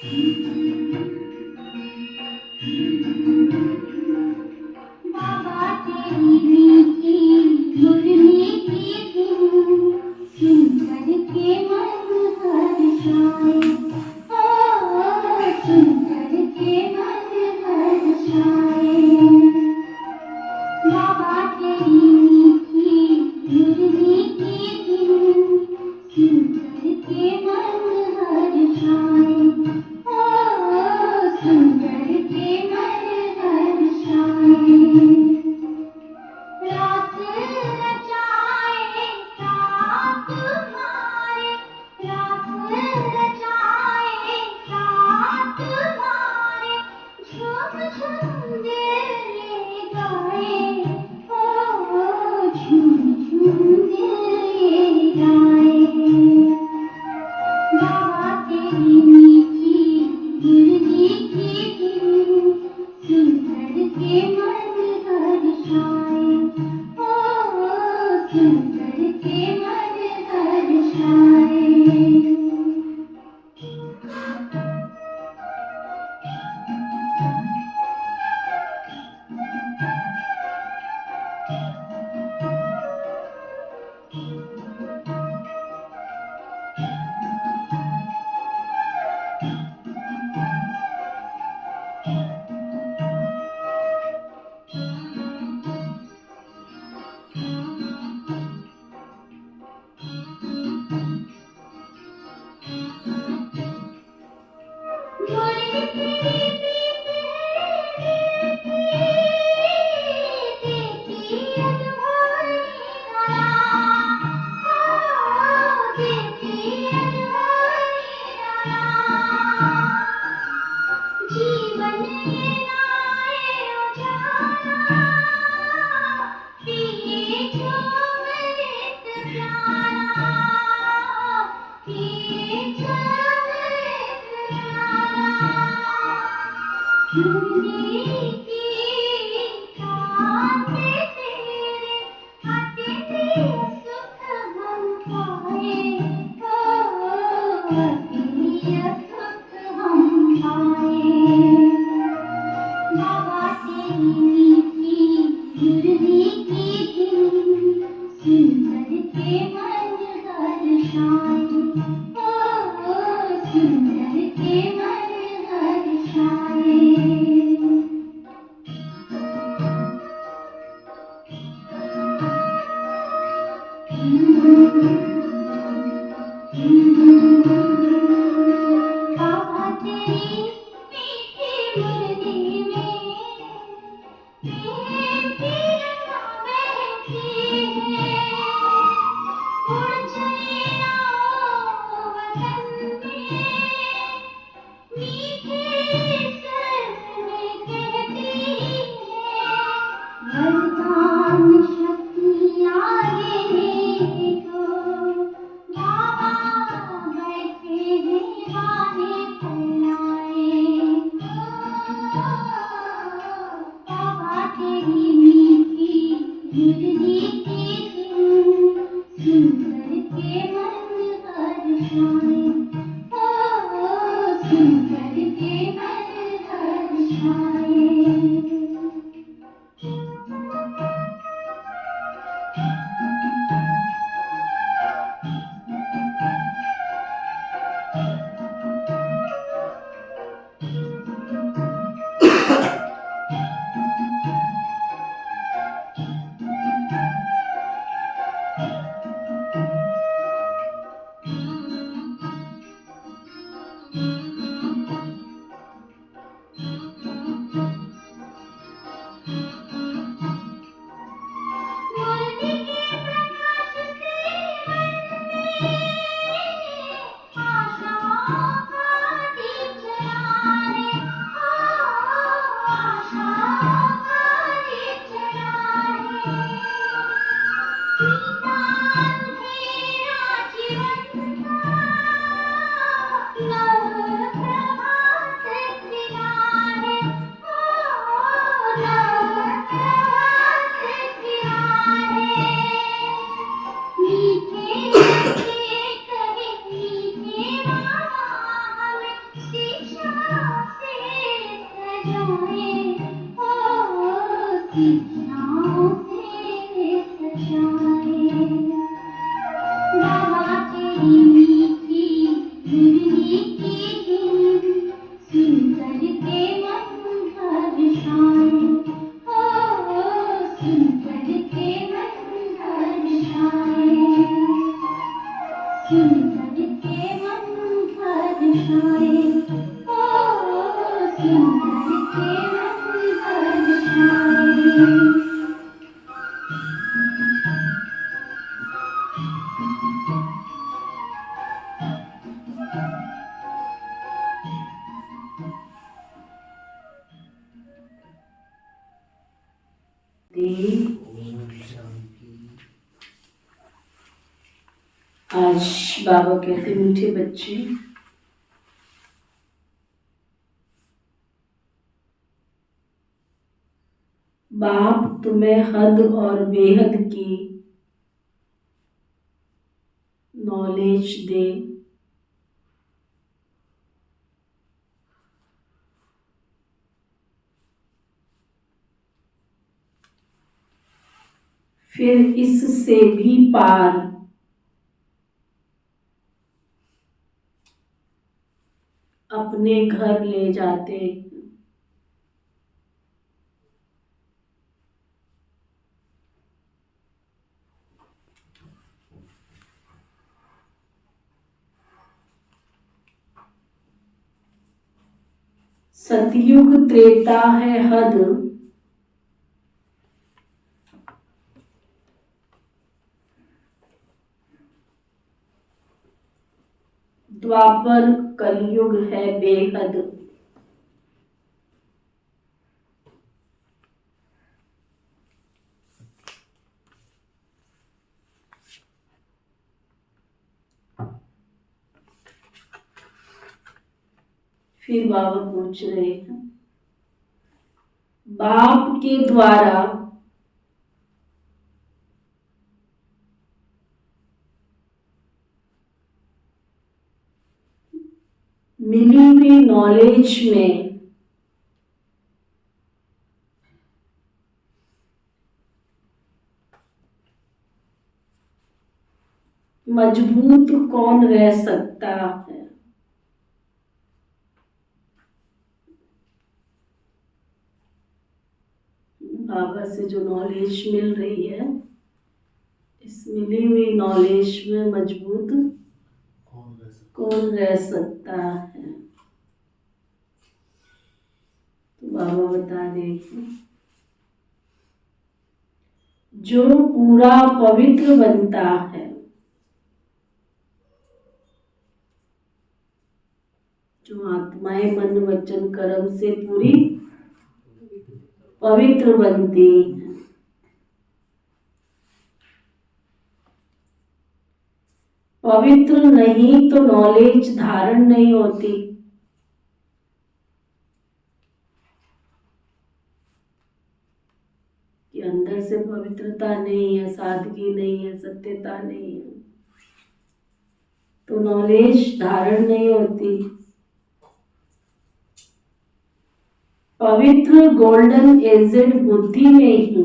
बाबा तेरी मीठी मुरली की धुन सुन के मन हर्षाए। सुन के मन हर्षाए। बाबा तेरी मीठी मुरली की धुन सुन के मन हर्षाए। सुन के मन हर्षाए। रात रचाए रात तुम्हारे। रात रचाए रात तुम्हारे। झूम झूम दिल ये गाए। झूम झूम दिल ये गाए। बाबा तेरी मीठी मुरली की धुन सुन के मन हर्षाए। सुन के मन हर्षाए। बरसाए। बाबा तेरी मीठी मुरली की धुन सुनकर के मन हर्षाए। हो सुनकर के मन हर्षाए। सुनकर के मन हर्षाए। हो सुनकर के मन हर्षाए। आज बाबा कहते मीठे बच्चे, बाप तुम्हें हद और बेहद की नॉलेज दे। फिर इससे भी पार अपने घर ले जाते। सतयुग त्रेता है हद, द्वापर कलयुग है बेहद। फिर बाबा पूछ रहे हैं, बाप के द्वारा मिली हुई नॉलेज में मजबूत कौन रह सकता है? बाबा से जो नॉलेज मिल रही है, इस मिली हुई नॉलेज में मजबूत कौन रह सकता है? तो बाबा बता रहे हैं, जो पूरा पवित्र बनता है, जो आत्माएं मन वचन कर्म से पूरी पवित्र बनती हैं। पवित्र नहीं तो नॉलेज धारण नहीं होती। कि अंदर से पवित्रता नहीं है, सादगी नहीं है, सत्यता नहीं है, तो नॉलेज धारण नहीं होती। पवित्र गोल्डन एजेड बुद्धि में ही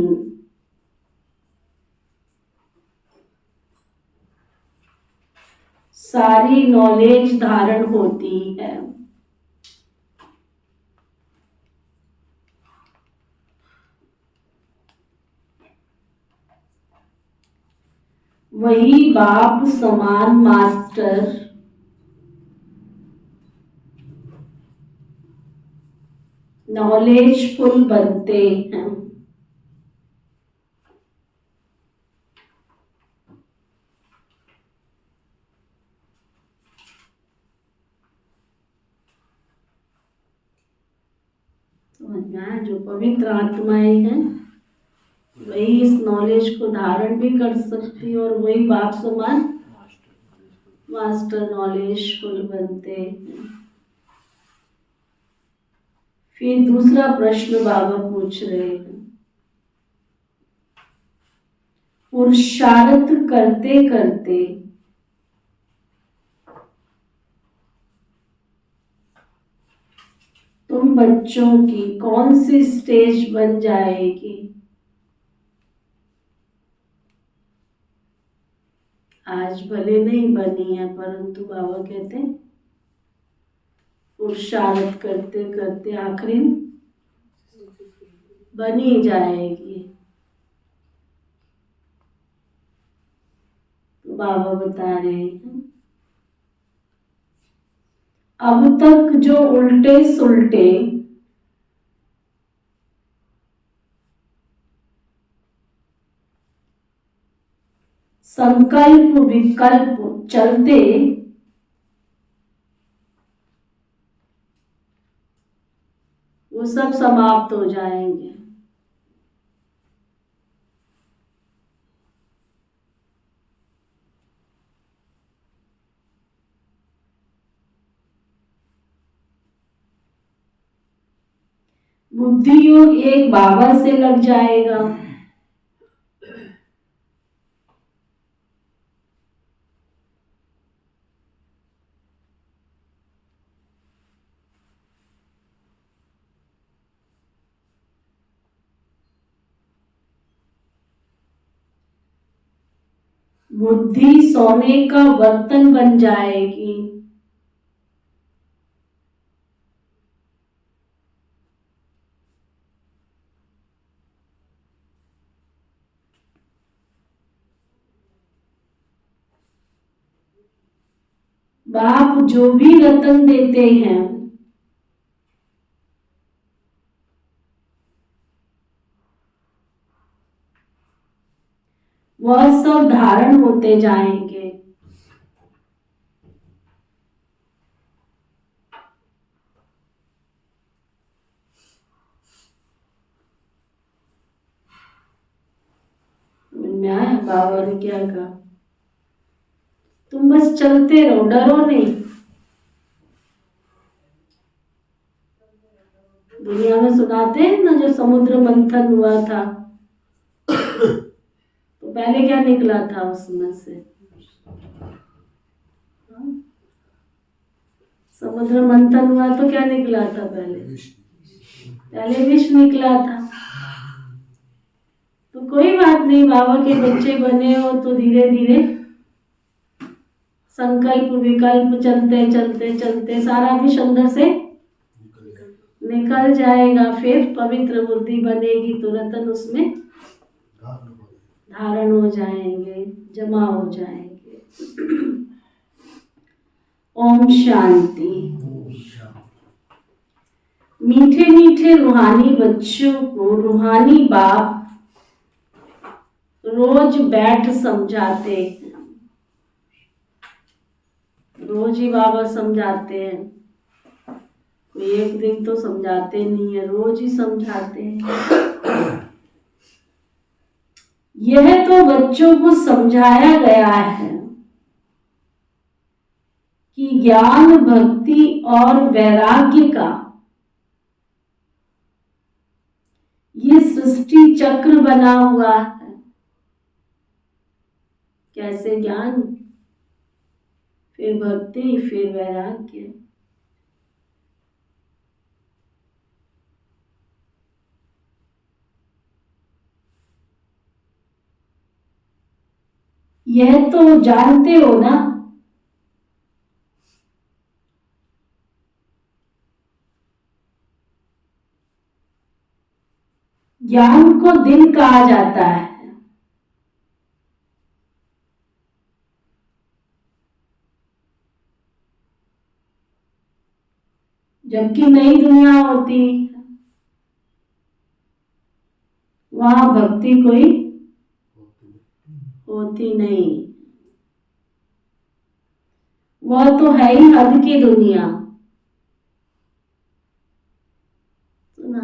सारी नॉलेज धारण होती है। वही बाप समान मास्टर नॉलेजफुल बनते हैं। जो पवित्र आत्माएं हैं वही इस नॉलेज को धारण भी कर सकती और वही बाप समान मास्टर नॉलेजफुल बनते हैं। फिर दूसरा प्रश्न बाबा पूछ रहे हैं, पुरुषार्थ करते करते तुम बच्चों की कौन सी स्टेज बन जाएगी? आज भले नहीं बनी है, परंतु बाबा कहते हैं पुरुषार्थ करते करते आखिरी बनी जाएगी। तो बाबा बता रहे हैं अब तक जो उल्टे सुलटे संकल्प विकल्प चलते वो सब समाप्त हो जाएंगे। बुद्धि योग एक बाबा से लग जाएगा। बुद्धि सोने का बर्तन बन जाएगी। बाप जो भी रतन देते हैं वह सब धारण होते जाएंगे। में आया बाबा ने क्या कहा, तुम बस चलते रहो, डरो नहीं। दुनिया में सुनाते हैं ना जो समुद्र मंथन हुआ था तो पहले क्या निकला था उसमें से, समुद्र मंथन हुआ तो क्या निकला था, पहले विष निकला था। तो कोई बात नहीं, बाबा के बच्चे बने हो तो धीरे धीरे संकल्प विकल्प चलते चलते चलते सारा विष अंदर से निकल जाएगा। फिर पवित्र बुद्धि बनेगी तो रतन उसमें धारण हो जाएंगे, जमा हो जाएंगे। ओम शांति। मीठे मीठे रूहानी बच्चों को रूहानी बाप रोज बैठ समझाते हैं। रोज ही बाबा समझाते हैं, कोई एक दिन तो समझाते नहीं है, रोज ही समझाते हैं। यह तो बच्चों को समझाया गया है कि ज्ञान भक्ति और वैराग्य का ये सृष्टि चक्र बना हुआ है। कैसे ज्ञान, फिर भक्ति, फिर वैराग्य। यह तो जानते हो ना ज्ञान को दिन कहा जाता है, जबकि नई दुनिया होती वहां भक्ति कोई होती नहीं, वह तो है ही हद की दुनिया। सुना,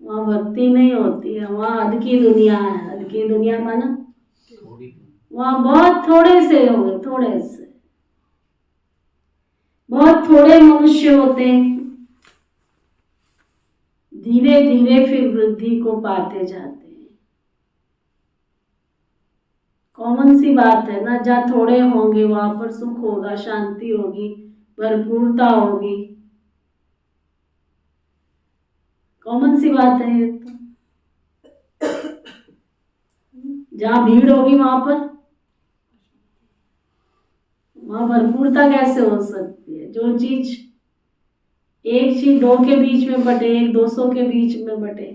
वहां भक्ति नहीं होती है, वहां हद की दुनिया है। हद की दुनिया माना वहां बहुत थोड़े से होंगे, थोड़े से बहुत थोड़े मनुष्य होते हैं, धीरे धीरे फिर वृद्धि को पाते जाते हैं। कॉमन सी बात है ना, जहाँ थोड़े होंगे वहां पर सुख होगा, शांति होगी, भरपूरता होगी। कॉमन सी बात है ये तो। जहाँ भीड़ होगी वहां पर शुद्धता कैसे हो सकती है? जो चीज एक चीज दो के बीच में बटे, एक 200 के बीच में बटे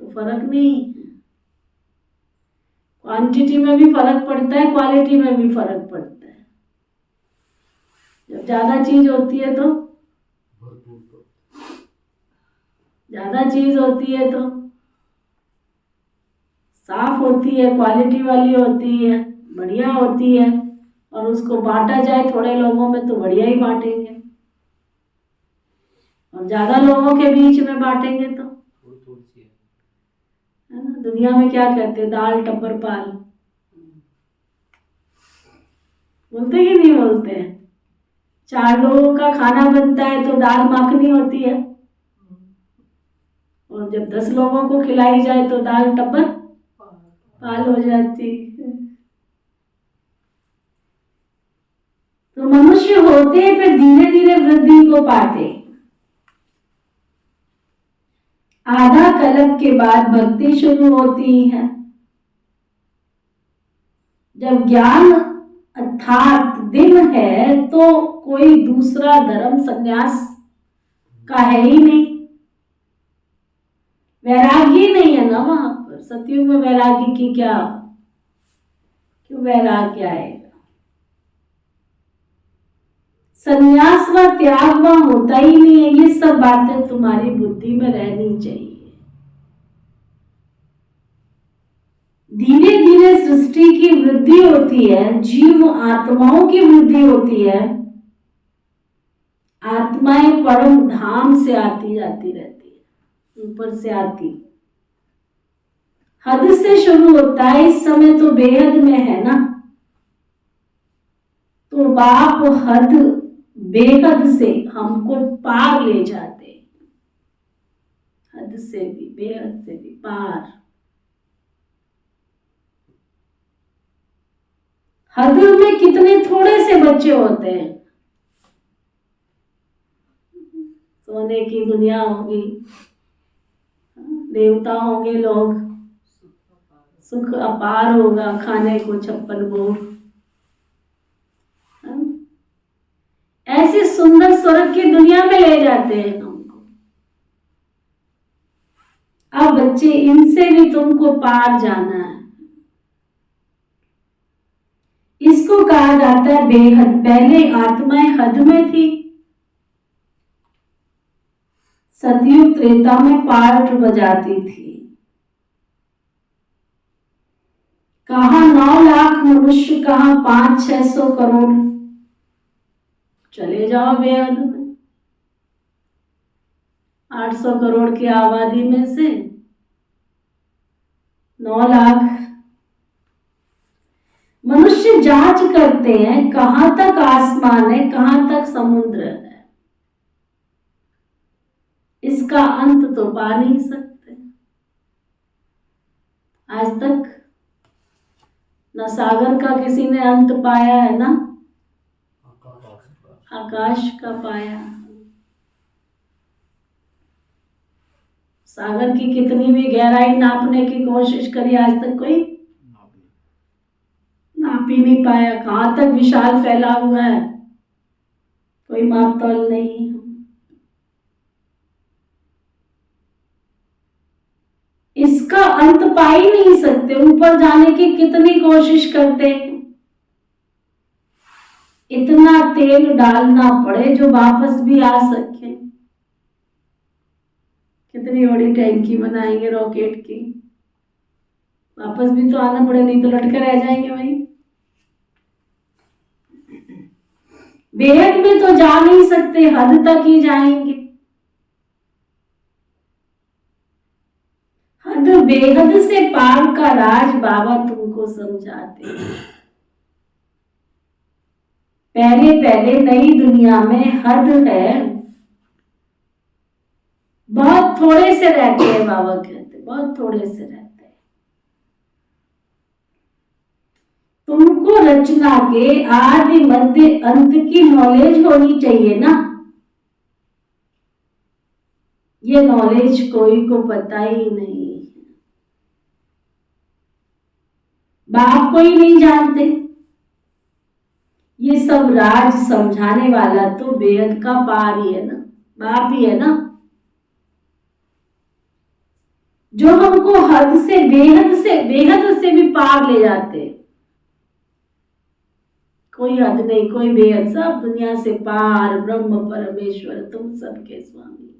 तो फर्क नहीं है। क्वांटिटी में भी फर्क पड़ता है, क्वालिटी में भी फर्क पड़ता है। जब ज्यादा चीज होती है तो साफ होती है, क्वालिटी वाली होती है, बढ़िया होती है। और उसको बांटा जाए थोड़े लोगों में तो बढ़िया ही बांटेंगे, और ज्यादा लोगों के बीच में बांटेंगे तो है ना। दुनिया में क्या कहते हैं? दाल टब्बर पाल बोलते कि नहीं बोलते हैं? 4 लोगों का खाना बनता है तो दाल मखनी होती है, और जब 10 लोगों को खिलाई जाए तो दाल टब्बर पाल हो जाती है। तो मनुष्य होते हैं, फिर धीरे धीरे वृद्धि को पाते। आधा कल्प के बाद भक्ति शुरू होती है। जब ज्ञान अर्थात दिन है तो कोई दूसरा धर्म संन्यास का है ही नहीं। वैराग्य नहीं है ना वहां पर। सतयुग में वैराग्य की क्या, क्यों वैराग्य आएगा? संन्यास व त्याग वहां होता ही नहीं है। ये सब बातें तुम्हारी बुद्धि में रहनी चाहिए। धीरे धीरे सृष्टि की वृद्धि होती है, जीव आत्माओं की वृद्धि होती है। आत्माएं परम धाम से आती जाती रहती है, ऊपर से आती। हद से शुरू होता है, इस समय तो बेहद में है ना, तो बाप हद बेहद से हमको पार ले जाते। हद से भी, बेहद से भी पार। हद में कितने थोड़े से बच्चे होते हैं। सोने की दुनिया होगी, देवता होंगे लोग, सुख अपार होगा, खाने को 56 भोग। ऐसे सुंदर स्वर्ग की दुनिया में ले जाते हैं हमको। अब बच्चे, इनसे भी तुमको पार जाना है। इसको कहा जाता है बेहद। पहले आत्माएं हद में थी, सतयुग त्रेता में पार्ट बजाती थी। कहाँ 9 लाख मनुष्य, कहाँ 500-600 करोड़। चले जाओ बेहद में। 800 करोड़ की आबादी में से 9 लाख मनुष्य जांच करते हैं कहां तक आसमान है, कहां तक समुद्र है। इसका अंत तो पा नहीं सकते। आज तक न सागर का किसी ने अंत पाया है, ना आकाश का पाया। सागर की कितनी भी गहराई नापने की कोशिश करी, आज तक कोई नाप ही नहीं पाया। कहां तक विशाल फैला हुआ है, कोई माप तौल नहीं। इसका अंत पा ही नहीं सकते। ऊपर जाने की कितनी कोशिश करते, इतना तेल डालना पड़े जो वापस भी आ सके। कितनी बड़ी टैंकी बनाएंगे रॉकेट की, वापस भी तो आना पड़े, नहीं तो लटके रह जाएंगे वहीं। बेहद में तो जा नहीं सकते, हद तक ही जाएंगे। हद बेहद से पार का राज बाबा तुमको समझाते हैं। पहले पहले नई दुनिया में हद है, बहुत थोड़े से रहते हैं। बाबा कहते बहुत थोड़े से रहते हैं। तुमको रचना के आदि मध्य अंत की नॉलेज होनी चाहिए ना। ये नॉलेज कोई को पता ही नहीं। बाप को ही नहीं जानते, ये सब राज समझाने वाला तो बेहद का पार ही है ना, बाप ही है ना, जो हमको हद से बेहद से भी पार ले जाते। कोई हद नहीं, कोई बेहद, सब दुनिया से पार ब्रह्म परमेश्वर तुम सबके स्वामी,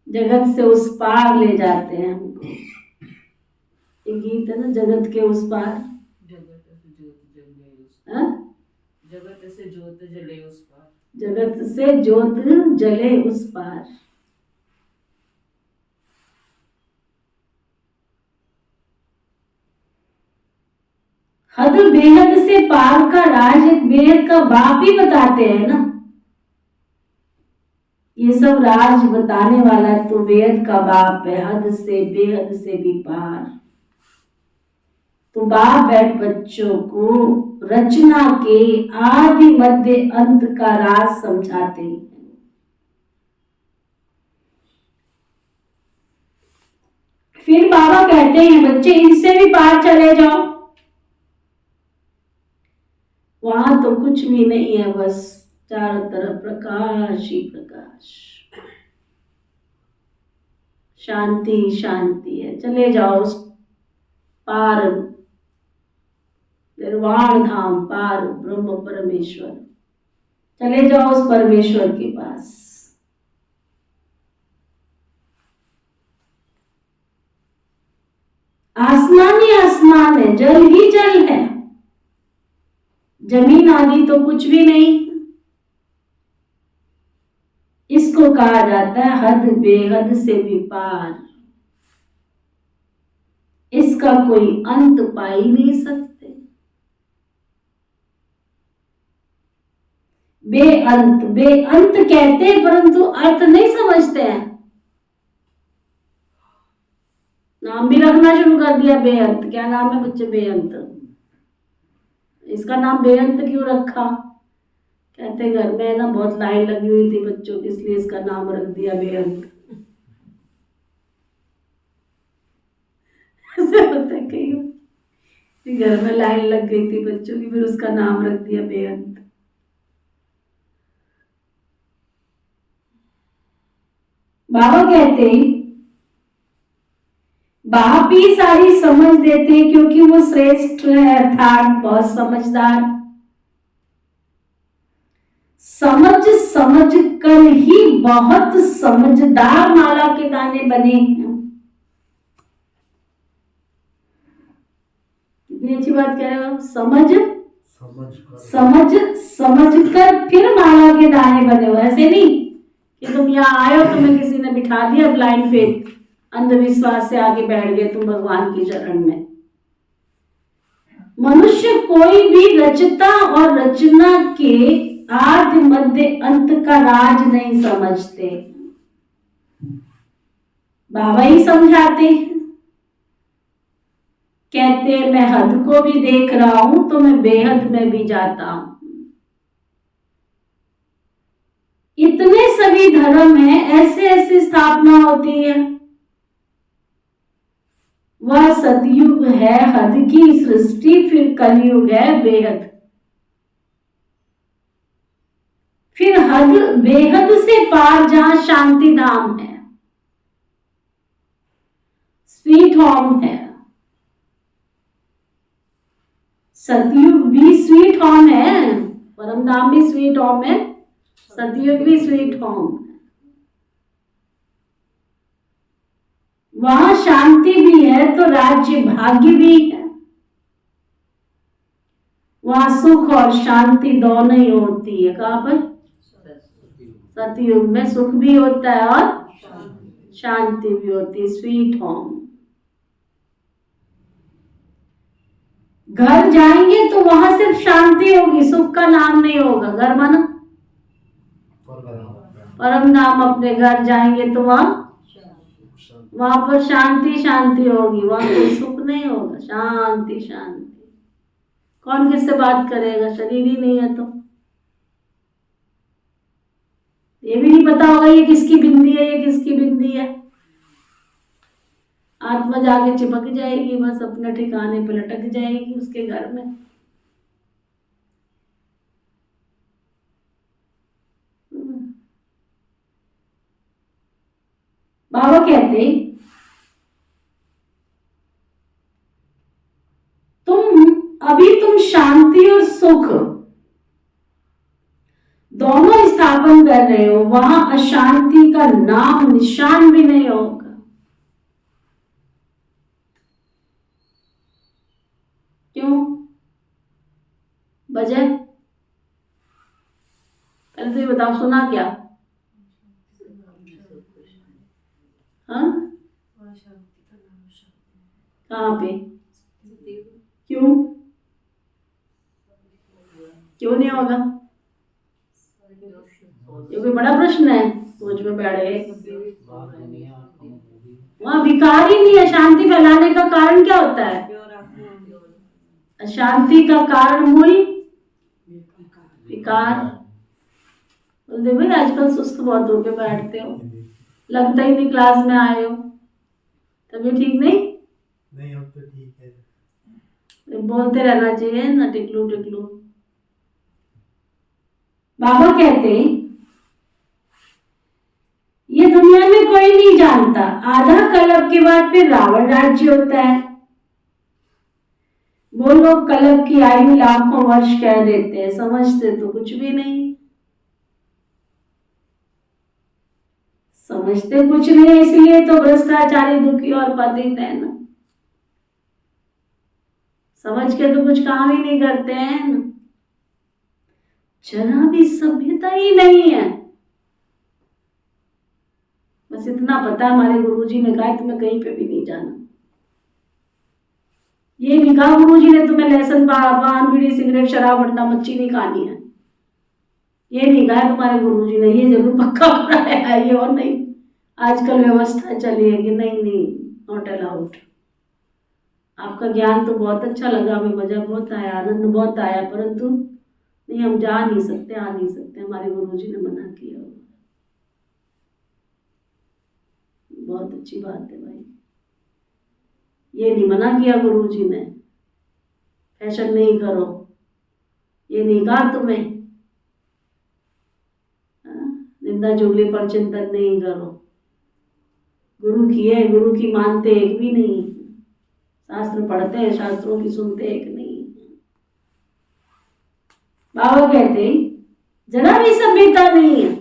जगत से उस पार ले जाते हैं हमको। ये गीत है ना, जगत के उस पार, जगत से ज्योत जले उस पार, जगत से ज्योत जले उस पार। हद बेहद से पार का राज एक बेहद का बाप ही बताते हैं ना। ये सब राज बताने वाला तो बेहद का बाप है, हद से बेहद से भी पार। तो बाप बैठ बच्चों को रचना के आदि मध्य अंत का राज समझाते हैं। फिर बाबा कहते हैं बच्चे इनसे भी पार चले जाओ, वहां तो कुछ भी नहीं है, बस चारों तरफ प्रकाश ही प्रकाश, शांति शांति है। चले जाओ उस पार निर्वाण धाम, पार ब्रह्म परमेश्वर, चले जाओ उस परमेश्वर के पास। आसमान ही आसमान है, जल ही जल है, जमीन आदि तो कुछ भी नहीं। इसको कहा जाता है हद बेहद से भी पार, इसका कोई अंत पा ही नहीं सकते। बेअंत, बेअंत कहते हैं परंतु अर्थ नहीं समझते हैं। नाम भी रखना शुरू कर दिया बेअंत। क्या नाम है बच्चे? बेअंत। इसका नाम बेअंत क्यों रखा? कहते घर में ना बहुत लाइन लगी हुई थी बच्चों की, इसलिए इसका नाम रख दिया बेअंत। ऐसे होता है कहीं, घर में लाइन लग गई थी बच्चों की, फिर उसका नाम रख दिया बेअंत। बाबा कहते बाप ही सारी समझ देते क्योंकि वो श्रेष्ठ है, अर्थात बहुत समझदार। समझ समझ कर ही बहुत समझदार माला के दाने बने हैं। कितनी अच्छी बात कह रहे हो। समझ कर फिर माला के दाने बने हो। ऐसे नहीं कि तुम यहाँ आए हो, तुम्हें किसी ने बिठा दिया ब्लाइंड फेथ, अंधविश्वास से आगे बैठ गए तुम भगवान की चरण में। मनुष्य कोई भी रचता और रचना के आदि मध्य अंत का राज नहीं समझते, बाबा ही समझाते हैं। कहते हैं मैं हद को भी देख रहा हूं तो मैं बेहद में भी जाता हूं। इतने सभी धर्म हैं, ऐसे ऐसी स्थापना होती है। वह सतयुग है हद की सृष्टि, फिर कलयुग है बेहद, फिर हद बेहद से पार जहां शांति धाम है, स्वीट होम है। सतयुग भी स्वीट होम है, परम धाम भी स्वीट होम है, सतयुग भी स्वीट होम। वहां शांति भी है तो राज्य भाग्य भी है। वहां सुख और शांति दोनों ही होती है। कहां पर? सतयुग में सुख भी होता है और शांति भी होती है, स्वीट होम। घर जाएंगे तो वहां सिर्फ शांति होगी, सुख का नाम नहीं होगा। घर माना परम धाम, अपने घर जाएंगे तो वहां पर शांति शांति होगी, वहां कोई सुख नहीं होगा, शांति शांति। कौन किससे बात करेगा? शरीर ही नहीं है तो ये भी नहीं पता होगा ये किसकी बिंदी है, ये किसकी बिंदी है। आत्मा जाके चिपक जाएगी, बस अपने ठिकाने पे लटक जाएगी उसके घर में। सुख दोनों स्थापन कर रहे हो, वहां अशांति का नाम निशान भी नहीं होगा। क्यों? वजह पहले तो ये बताओ, सुना क्या? हाँ, कहाँ पे? क्यों? क्यों नहीं होगा? ये कोई बड़ा प्रश्न है, सोच में बैठे। वहां विकार ही नहीं है। शांति फैलाने का कारण क्या होता है? अशांति का कारण मूल विकार। बोलते भाई आजकल सुस्त बहुत होके बैठते हो, लगता ही नहीं क्लास में आए हो, तभी ठीक नहीं? नहीं, अब तो ठीक है। बोलते रहना चाहिए ना, टिकलू टिकलू। बाबा कहते हैं ये दुनिया में कोई नहीं जानता, आधा कल्प के बाद फिर रावण राज्य होता है। वो लोग कल्प की आयु लाखों वर्ष कह देते हैं, समझते तो कुछ भी नहीं। समझते कुछ नहीं, इसलिए तो भ्रष्टाचारी, दुखी और पतित है ना। समझ के तो कुछ काम ही नहीं करते हैं ना। जरा भी सभ्यता ही नहीं है। बस इतना पता है, हमारे गुरुजी ने कहा तुम्हें कहीं पे भी नहीं जाना। ये नहीं कहा गुरुजी ने तुम्हें लहसुन, पान, बीड़ी, सिगरेट, शराब, अंडा, मच्छी नहीं खानी है। ये नहीं कहा तुम्हारे गुरुजी ने, ये जरूर पक्का कराया है ये। और नहीं, आजकल व्यवस्था चली है कि नहीं नहीं, नॉट अलाउड। आपका ज्ञान तो बहुत अच्छा लगा, हमें मजा बहुत आया, आनंद बहुत आया, परंतु नहीं, हम जा नहीं सकते, आ नहीं सकते, हमारे गुरुजी ने मना किया। बहुत अच्छी बात है भाई, ये नहीं मना किया गुरुजी ने, फैशन नहीं करो, ये नहीं कहा तुम्हें, निंदा चुगली पर चिंतन नहीं करो। गुरु की है, गुरु की मानते एक भी नहीं, शास्त्र पढ़ते हैं, शास्त्रों की सुनते एक नहीं। बाबा कहते जरा भी सभ्यता नहीं है।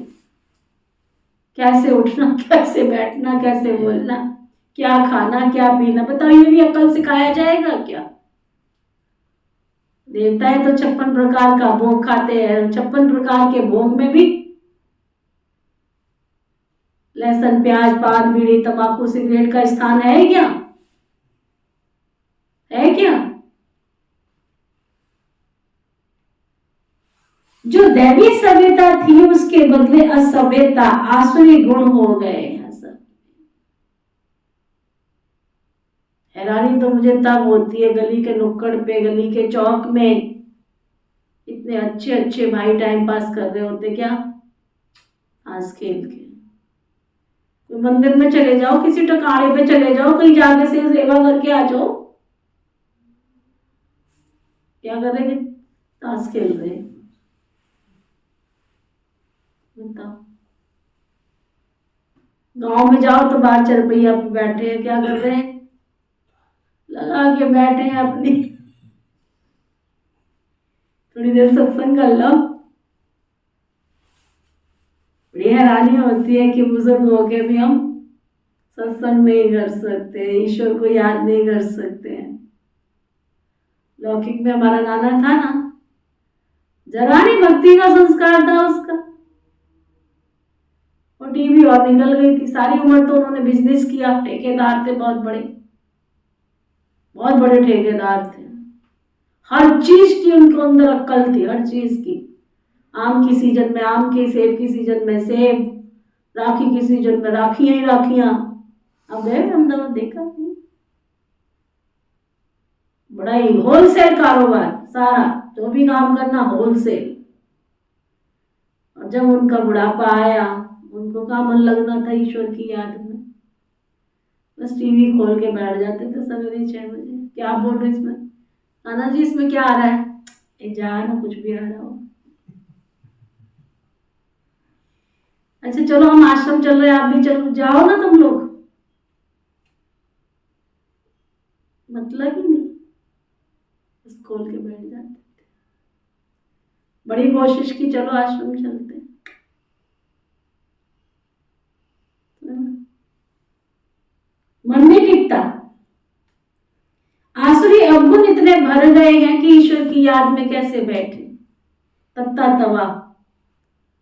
कैसे उठना, कैसे बैठना, कैसे बोलना, क्या खाना, क्या पीना, बताओ ये भी अक्ल सिखाया जाएगा क्या? देवताएं तो 56 प्रकार का भोग खाते हैं, 56 प्रकार के भोग में भी लहसुन, प्याज, पान, बीड़ी, तंबाकू, सिगरेट का स्थान है क्या? है क्या? जो दैवी सभ्यता थी उसके बदले असभ्यता, आसुरी गुण हो गए हैं सब। हैरानी तो मुझे तब होती है, गली के नुक्कड़ पे, गली के चौक में इतने अच्छे अच्छे भाई टाइम पास कर रहे होते, क्या हंस खेल के। कोई मंदिर में चले जाओ, किसी टकारे पे चले जाओ, कहीं जाके से सेवा करके आ जाओ, क्या कर रहे हैं? ताश खेल रहे हैं। बताओ, गांव में जाओ तो बाहर चरपैया पे बैठे हैं, क्या कर रहे हैं? लगा के बैठे हैं अपनी, थोड़ी देर सत्संग कर लो। बड़ी हैरानी होती है कि बुजुर्ग होके भी हम सत्संग नहीं कर सकते, ईश्वर को याद नहीं कर सकते हैं। लौकिक में हमारा नाना था ना, जरा नहीं भक्ति का संस्कार था उसका, और टीवी और निकल गई थी। सारी उम्र तो उन्होंने बिजनेस किया, ठेकेदार थे, बहुत बड़े ठेकेदार थे। हर चीज की उनको अंदर अक्ल थी, हर चीज की। आम की सीजन में आम की, सेब की सीजन में सेब, राखी की सीजन में राखियां ही राखियां। अब गए अहमदाबाद, देखा नहीं? बड़ा ही होलसेल कारोबार, सारा जो भी काम करना होलसेल। और जब उनका बुढ़ापा आया, उनको कहाँ मन लगना था ईश्वर की याद में, बस टीवी खोल के बैठ जाते थे सवेरे 6 बजे। क्या आप बोल रहे इसमें? नाना जी इसमें क्या आ रहा है? जा ना, कुछ भी आ रहा हो। अच्छा चलो, हम आश्रम चल रहे हैं, आप भी चलो, जाओ ना तुम लोग। मतलब ही नहीं, बस खोल के बैठ जाते थे। बड़ी कोशिश की, चलो आश्रम चलते हैं। मन नहीं टिकता। आसुरी अवगुण इतने भर गए हैं कि ईश्वर की याद में कैसे बैठे। तत्ता तवा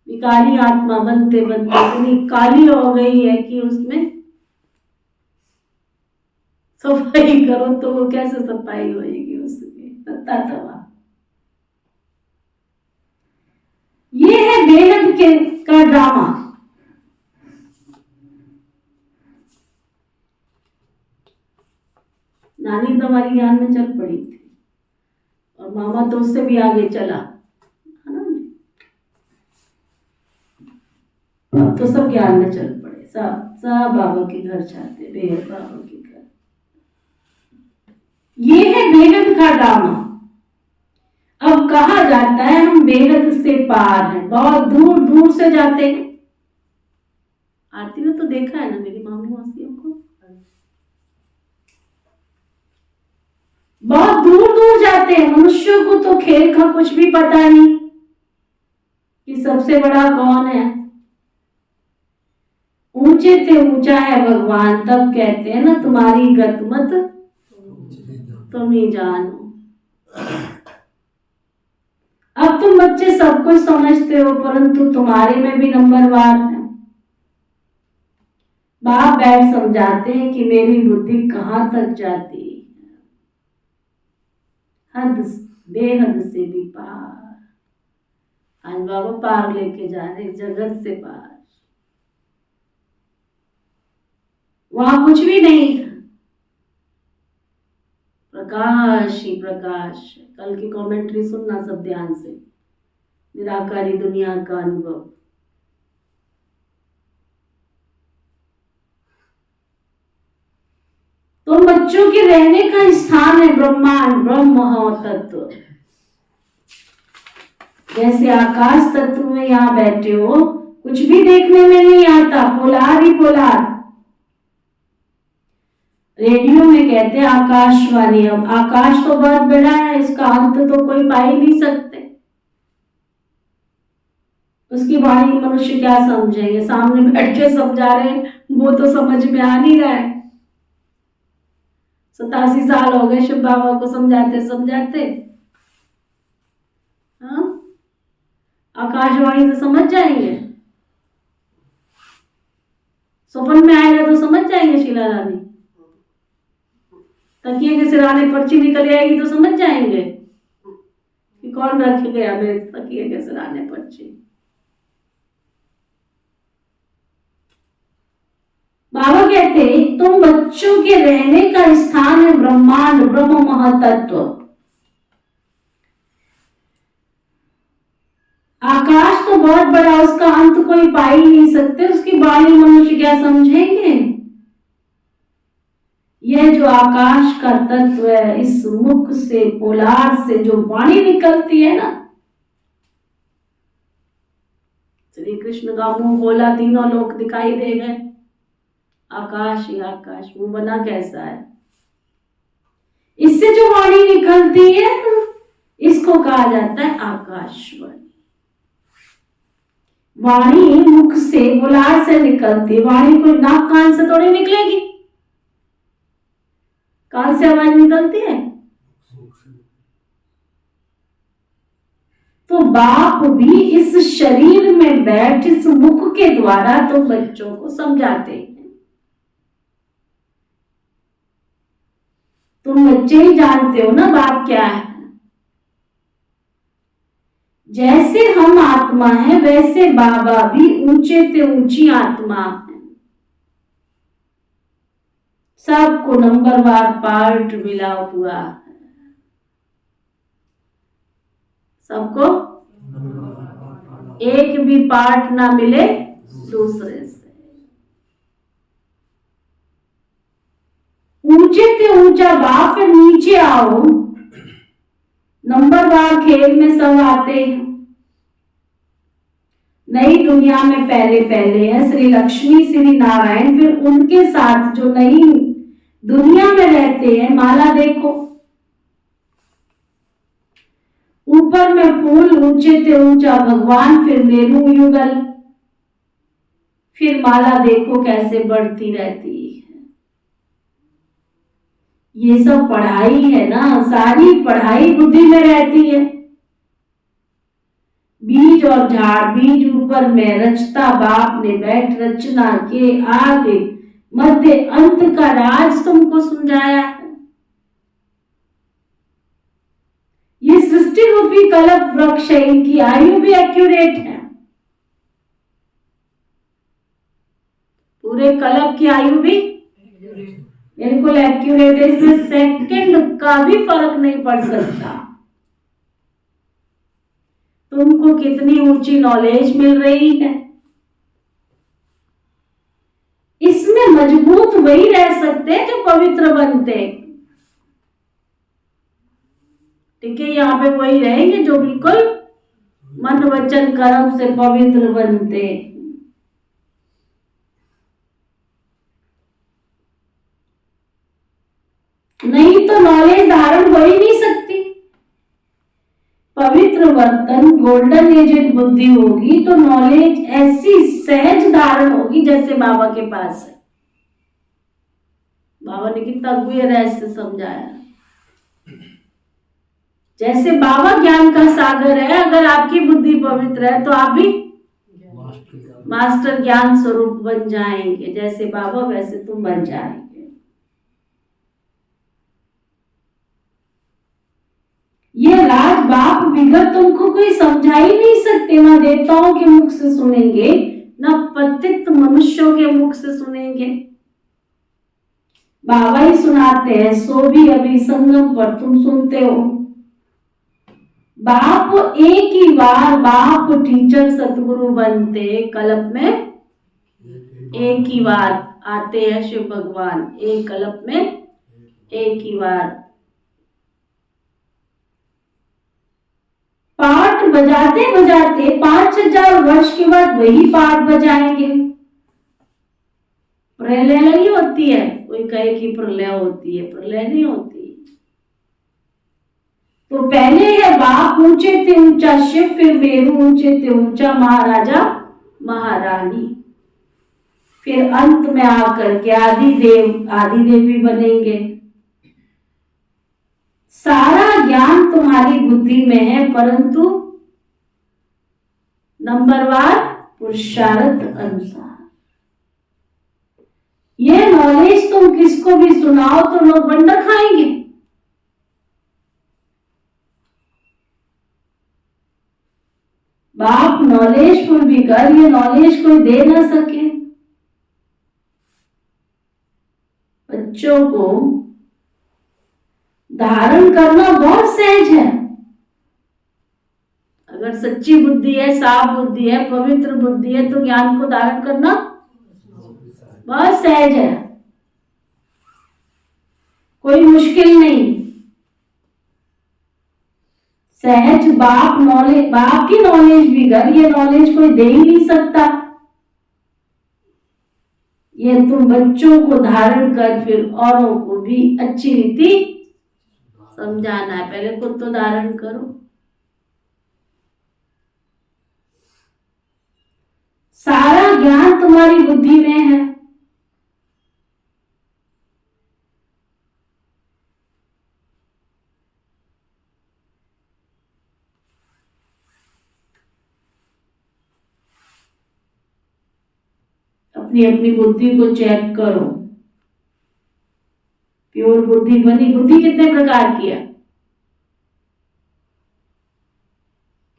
विकारी आत्मा बनते बनते इतनी काली हो गई है कि उसमें सफाई करो तो वो कैसे सफाई होएगी उसकी। तत्ता तवा। ये है बेहद का ड्रामा। नानी तो हमारी ज्ञान में चल पड़ी थी और मामा तो उससे भी आगे चला, है ना। अब तो सब ज्ञान में चल पड़े, सब बाबा के घर जाते, बेहद बाबा के घर। ये है बेहद का ड्रामा। अब कहा जाता है हम बेहद से पार हैं, बहुत दूर दूर से जाते हैं। आरती में तो देखा है ना मेरी मामी मौसियों को, बहुत दूर दूर जाते हैं। मनुष्यों को तो खेल का कुछ भी पता नहीं कि सबसे बड़ा कौन है। ऊंचे से ऊंचा है भगवान, तब कहते हैं ना तुम्हारी गत मत तुम ही जानो। अब तुम बच्चे सब कुछ समझते हो, परंतु तुम्हारे में भी नंबरवार है। बाप बैठ समझाते हैं कि मेरी बुद्धि कहां तक जाती है, हद बेहद से भी पार। आज बाबा पार लेके जा रहे, जगत से पार। वहां कुछ भी नहीं था, प्रकाश ही प्रकाश। कल की कमेंट्री सुनना सब ध्यान से, निराकारी दुनिया का अनुभव। तो बच्चों के रहने का स्थान है ब्रह्मांड, ब्रह्म तत्व। जैसे आकाश तत्व में यहाँ बैठे हो, कुछ भी देखने में नहीं आता, पोलार ही पोलार। रेडियो में कहते हैं आकाशवाणी। अब आकाश तो बहुत बड़ा है, इसका अंत तो कोई पा ही नहीं सकते। उसकी वाणी मनुष्य क्या समझेंगे, सामने बैठ के समझा रहे हैं, वो तो समझ में आ नहीं रहा है। 87 साल हो गए शिव बाबा को समझाते समझाते। हाँ, आकाशवाणी से समझ जाएंगे, स्वप्न में आएगा तो समझ जाएंगे। शीला रानी तकिए के सिराने पर्ची निकल आएगी तो समझ जाएंगे कि कौन रख गया मेरे तकिए के सिराने पर्ची। बाबा कहते तुम बच्चों के रहने का स्थान है ब्रह्मांड, ब्रह्म महातत्व। आकाश तो बहुत बड़ा, उसका अंत कोई पा ही नहीं सकते, उसकी वाणी मनुष्य क्या समझेंगे। यह जो आकाश का तत्व है, इस मुख से, पोलार से जो वाणी निकलती है ना, श्री कृष्ण का मुंह बोला, तीनों लोक दिखाई दे गए। आकाश ही आकाश, मुंह बना कैसा है। इससे जो वाणी निकलती है, इसको कहा जाता है आकाशवाणी। वाणी मुख से, पोलार से निकलती। वाणी कोई नाक कान से थोड़ी निकलेगी। कान से आवाज निकलती है तो बाप भी इस शरीर में बैठ इस मुख के द्वारा तो बच्चों को समझाते हैं। तुम बच्चे ही जानते हो ना बाप क्या है। जैसे हम आत्मा है, वैसे बाबा भी ऊंचे से ऊंची आत्मा है। सबको नंबरवार पार्ट मिला हुआ है, सबको एक भी पार्ट ना मिले दूसरे से। ऊंचे से ऊंचा बाप, फिर नीचे आओ। नंबरवार खेल में सब आते हैं। नई दुनिया में पहले पहले है श्री लक्ष्मी श्री नारायण, फिर उनके साथ जो नई दुनिया में रहते हैं, माला देखो ऊपर ऊपर में फूल, ऊंचे ते ऊंचा भगवान, फिर मेरू युगल, फिर माला देखो कैसे बढ़ती रहती है। ये सब पढ़ाई है ना, सारी पढ़ाई बुद्धि में रहती है। बीज और झाड़, बीज ऊपर में रचता बाप ने बैठ, रचना के आगे मध्य अंत का राज तुमको समझाया है। ये सृष्टि रूपी कल्प वृक्ष है, इनकी आयु भी एक्यूरेट है। पूरे कल्प की आयु भी बिल्कुल एक्यूरेट है, इसमें सेकंड का भी फर्क नहीं पड़ सकता। तुमको कितनी ऊंची नॉलेज मिल रही है, इसमें मजबूत वही रह सकते हैं जो पवित्र बनते। ठीक है, यहाँ पे वही रहेंगे जो बिल्कुल मन वचन कर्म से पवित्र बनते। नहीं तो नॉलेज धारण हो ही नहीं सकती। पवित्र वर्तन, गोल्डन एजेड बुद्धि होगी तो नॉलेज ऐसी सहज धारण होगी जैसे बाबा के पास है। बाबा ने कितना गुह्य रहस्य समझाया। जैसे बाबा ज्ञान का सागर है, अगर आपकी बुद्धि पवित्र है तो आप भी मास्टर ज्ञान स्वरूप बन जाएंगे। जैसे बाबा वैसे तुम बन जाएंगे। ये राज बाप विगत तुमको कोई समझा ही नहीं सकते, ना देवताओं के मुख से सुनेंगे, ना पतित मनुष्यों के मुख से सुनेंगे। बाबा ही सुनाते हैं, सो भी अभी संगम पर तुम सुनते हो। बाप एक ही बार बाप टीचर सतगुरु बनते, कल्प में एक ही बार आते हैं शिव भगवान, एक कल्प में एक ही बार। पाठ बजाते बजाते 5000 वर्ष के बाद वही पाठ बजाएंगे। प्रलय नहीं होती है, कोई कहे कि प्रलय होती है, प्रलय नहीं होती। तो पहले है बाप ऊंचे ते ऊंचा शिव, फिर मेरू ऊंचे ते ऊंचा महाराजा महारानी, फिर अंत में आकर के आदि देवी बनेंगे। सारा ज्ञान तुम्हारी बुद्धि में है, परंतु नंबरवार पुरुषार्थ अनुसार। ये नॉलेज तुम किसको भी सुनाओ तो लोग बंडर खाएंगे। बाप नॉलेजफुल भी कर, ये नॉलेज कोई दे ना सके। बच्चों को धारण करना बहुत सहज है। अगर सच्ची बुद्धि है, साफ बुद्धि है, पवित्र बुद्धि है तो ज्ञान को धारण करना बहुत सहज है, कोई मुश्किल नहीं। सहज बाप नॉलेज, बाप की नॉलेज भी कर, ये नॉलेज कोई दे ही नहीं सकता। ये तुम बच्चों को धारण कर फिर औरों को भी अच्छी रीति समझाना है। पहले खुद तो धारण करो। सारा ज्ञान तुम्हारी बुद्धि में है। अपनी अपनी बुद्धि को चेक करो, प्योर बुद्धि बनी। बुद्धि कितने प्रकार की है?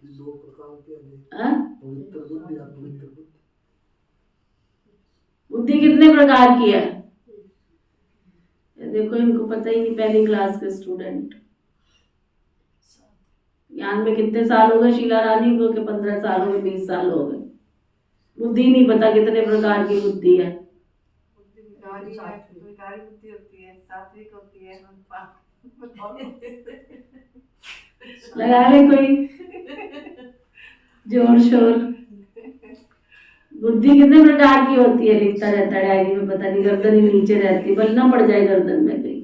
दो प्रकार की बुद्धि कितने प्रकार की है? देखो, इनको पता ही नहीं, पहली क्लास के स्टूडेंट। ज्ञान में कितने साल हो गए शीला रानी को? 15 साल हो गए, 20 साल हो गए। बुद्धि नहीं पता कितने प्रकार की बुद्धि है। लगा ले कोई जोर शोर। बुद्धि कितने प्रकार की होती है? लिखता रहता है डायरी में, पता नहीं गर्दन ही नीचे रहती, बलना पड़ जाए गर्दन में कहीं।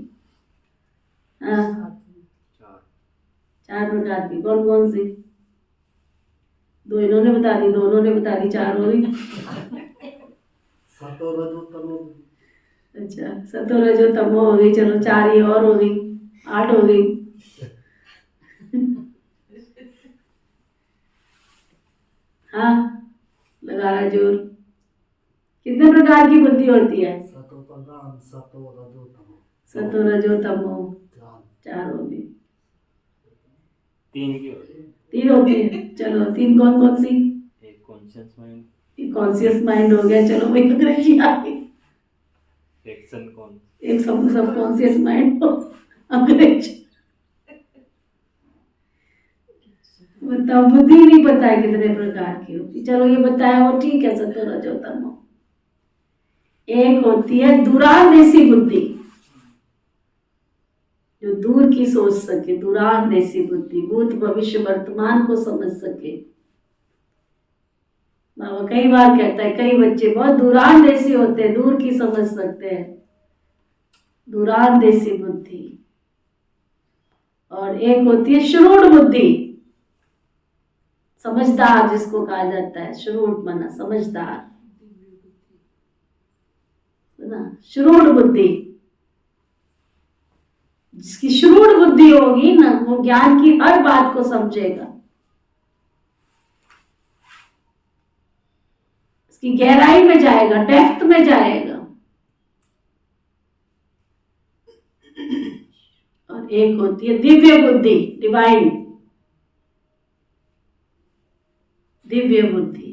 4 प्रकार की कौन कौन सी? 2 इन्होंने बता दी, 2 उन्होंने बता दी, 4 हो गई। सतो रजो तमो। अच्छा, सतो रजो तमो हो गई, चलो 4 ही और हो गई, 8 हो गई। हाँ, लगा रहा जोर। कितने प्रकार की बुद्धि होती है? सतो प्रधान, सतो रजो तमो। सतो रजो तमो, 4। 4 हो गई। 3 की हो गई। 3 होती है, चलो 3 कौन कौन सी? एक कॉन्शियस माइंड, कॉन्शियस माइंड हो गया, चलो वही अंग्रेजी आ गई। एक्शन कौन, एक सब कॉन्शियस माइंड हो, अंग्रेजी। बताओ, बुद्धि नहीं पता है कितने प्रकार की होती। चलो ये बताया वो ठीक है, सतो रजो तमो। एक होती है दूरांदेशी बुद्धि, जो दूर की सोच सके, दूरांदेशी बुद्धि, भूत भविष्य वर्तमान को समझ सके। बाबा कई बार कहता है, कई बच्चे बहुत दूरांदेशी होते हैं, दूर की समझ सकते हैं, दूरांदेशी बुद्धि। और एक होती है श्रूड बुद्धि, समझदार जिसको कहा जाता है, श्रूड माना समझदार, है ना, श्रूड बुद्धि। जिसकी श्रूड बुद्धि होगी ना, वो ज्ञान की हर बात को समझेगा, उसकी गहराई में जाएगा, डेप्थ में जाएगा। और एक होती है दिव्य बुद्धि, डिवाइन, दिव्य बुद्धि,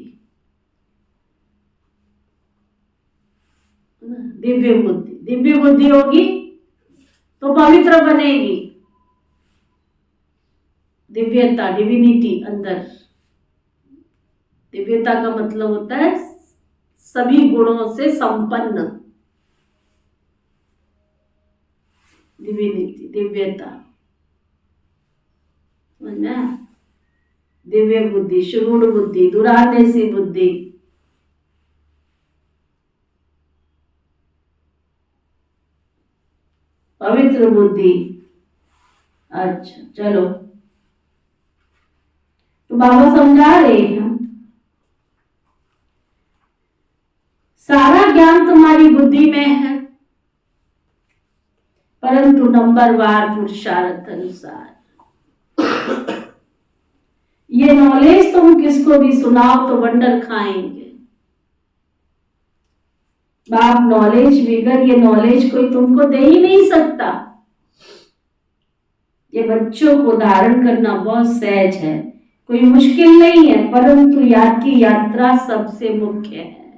दिव्य बुद्धि। दिव्य बुद्धि होगी तो पवित्र बनेगी, दिव्यता, डिविनिटी अंदर। दिव्यता का मतलब होता है सभी गुणों से संपन्न, डिविनिटी, दिव्यता, समझना? दिव्य बुद्धि, श्रूड बुद्धि, दूरांदेशी बुद्धि। पवित्र बुद्धि। अच्छा चलो, तो बाबा समझा रहे हैं, सारा ज्ञान तुम्हारी बुद्धि में है, परंतु नंबरवार पुरुषार्थ अनुसार। ये नॉलेज तुम किसको भी सुनाओ तो वंडर खाएंगे। बाप नॉलेज बिगर ये नॉलेज कोई तुमको दे ही नहीं सकता। ये बच्चों को धारण करना बहुत सहज है, कोई मुश्किल नहीं है, परंतु याद की यात्रा सबसे मुख्य है।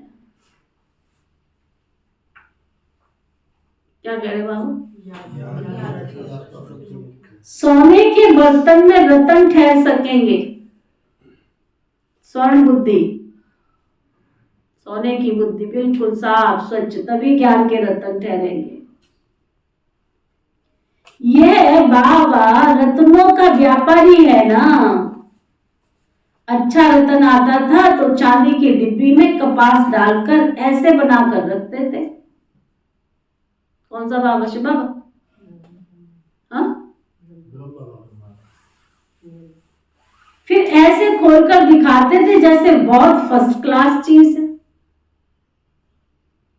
क्या कह रहे बाबू? सोने के बर्तन में रतन ठहर सकेंगे, स्वर्ण बुद्धि, सोने की बुद्धि बिल्कुल साफ स्वच्छ, तभी ज्ञान के रतन ठहरेंगे। ये बाबा रत्नों का व्यापारी है ना। अच्छा रतन आता था तो चांदी की डिब्बी में कपास डालकर ऐसे बनाकर रखते थे। कौन सा बाबा? शिव बाबा? हाँ, फिर ऐसे खोलकर दिखाते थे जैसे बहुत फर्स्ट क्लास चीज है।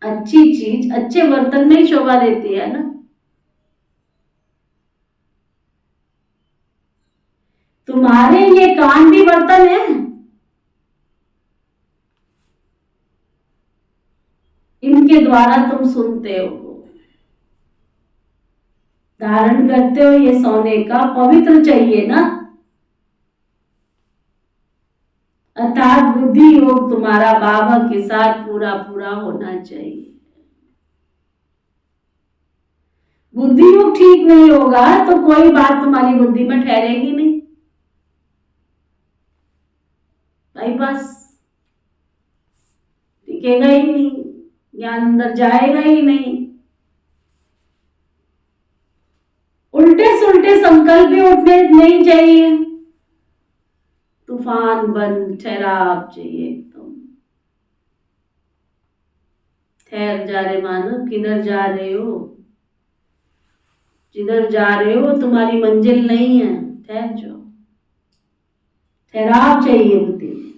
अच्छी चीज अच्छे बर्तन में ही शोभा देती है ना। तुम्हारे ये कान भी बर्तन है, इनके द्वारा तुम सुनते हो, धारण करते हो। ये सोने का पवित्र चाहिए ना, अर्थात बुद्धि योग तुम्हारा बाबा के साथ पूरा पूरा होना चाहिए। बुद्धि योग ठीक नहीं होगा तो कोई बात तुम्हारी बुद्धि में ठहरेगी नहीं, बाईपास टिकेगा ही नहीं, ज्ञान अंदर जाएगा ही नहीं। उल्टे सुल्टे संकल्प भी उठने नहीं चाहिए, तूफान बंद ठहराव चाहिए एकदम। ठहर जा रहे मानव, किधर जा रहे हो? जिधर जा रहे हो तुम्हारी मंजिल नहीं है, ठहर जाओ, ठहराव चाहिए बुद्धि में।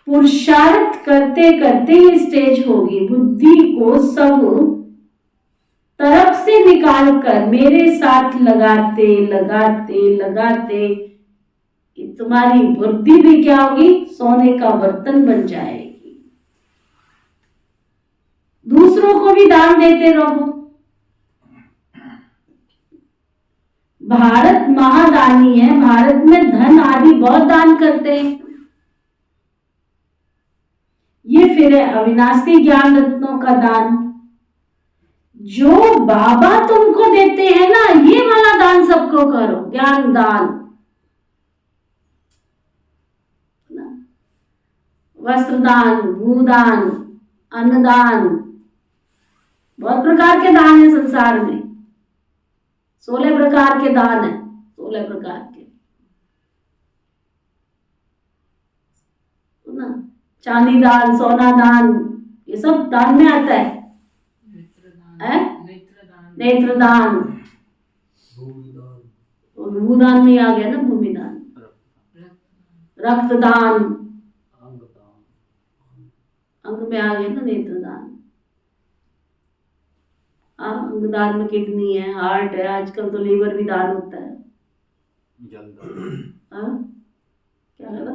पुरुषार्थ करते करते ये स्टेज होगी, बुद्धि को सब तरफ से निकाल कर मेरे साथ लगाते लगाते लगाते ये तुम्हारी बुद्धि भी क्या होगी, सोने का बर्तन बन जाएगी। दूसरों को भी दान देते रहो। भारत महादानी है, भारत में धन आदि बहुत दान करते हैं। ये फिर है अविनाशी ज्ञान रत्नों का दान, जो बाबा तुमको देते हैं ना, ये वाला दान सबको करो, ज्ञान दान। वस्त्र दान, भूदान, अन्नदान, बहुत प्रकार के दान है संसार में। 16 प्रकार के दान है, 16 प्रकार के ना, चांदी दान, सोना दान, ये सब दान में आता है। नेत्रदान, भूदान में आ गया ना, भूमिदान, रक्तदान, अंग में आ गया ना नेत्रदान। अंगदान में किडनी है, हार्ट है, आजकल तो लीवर भी दान होता है। क्या कहा?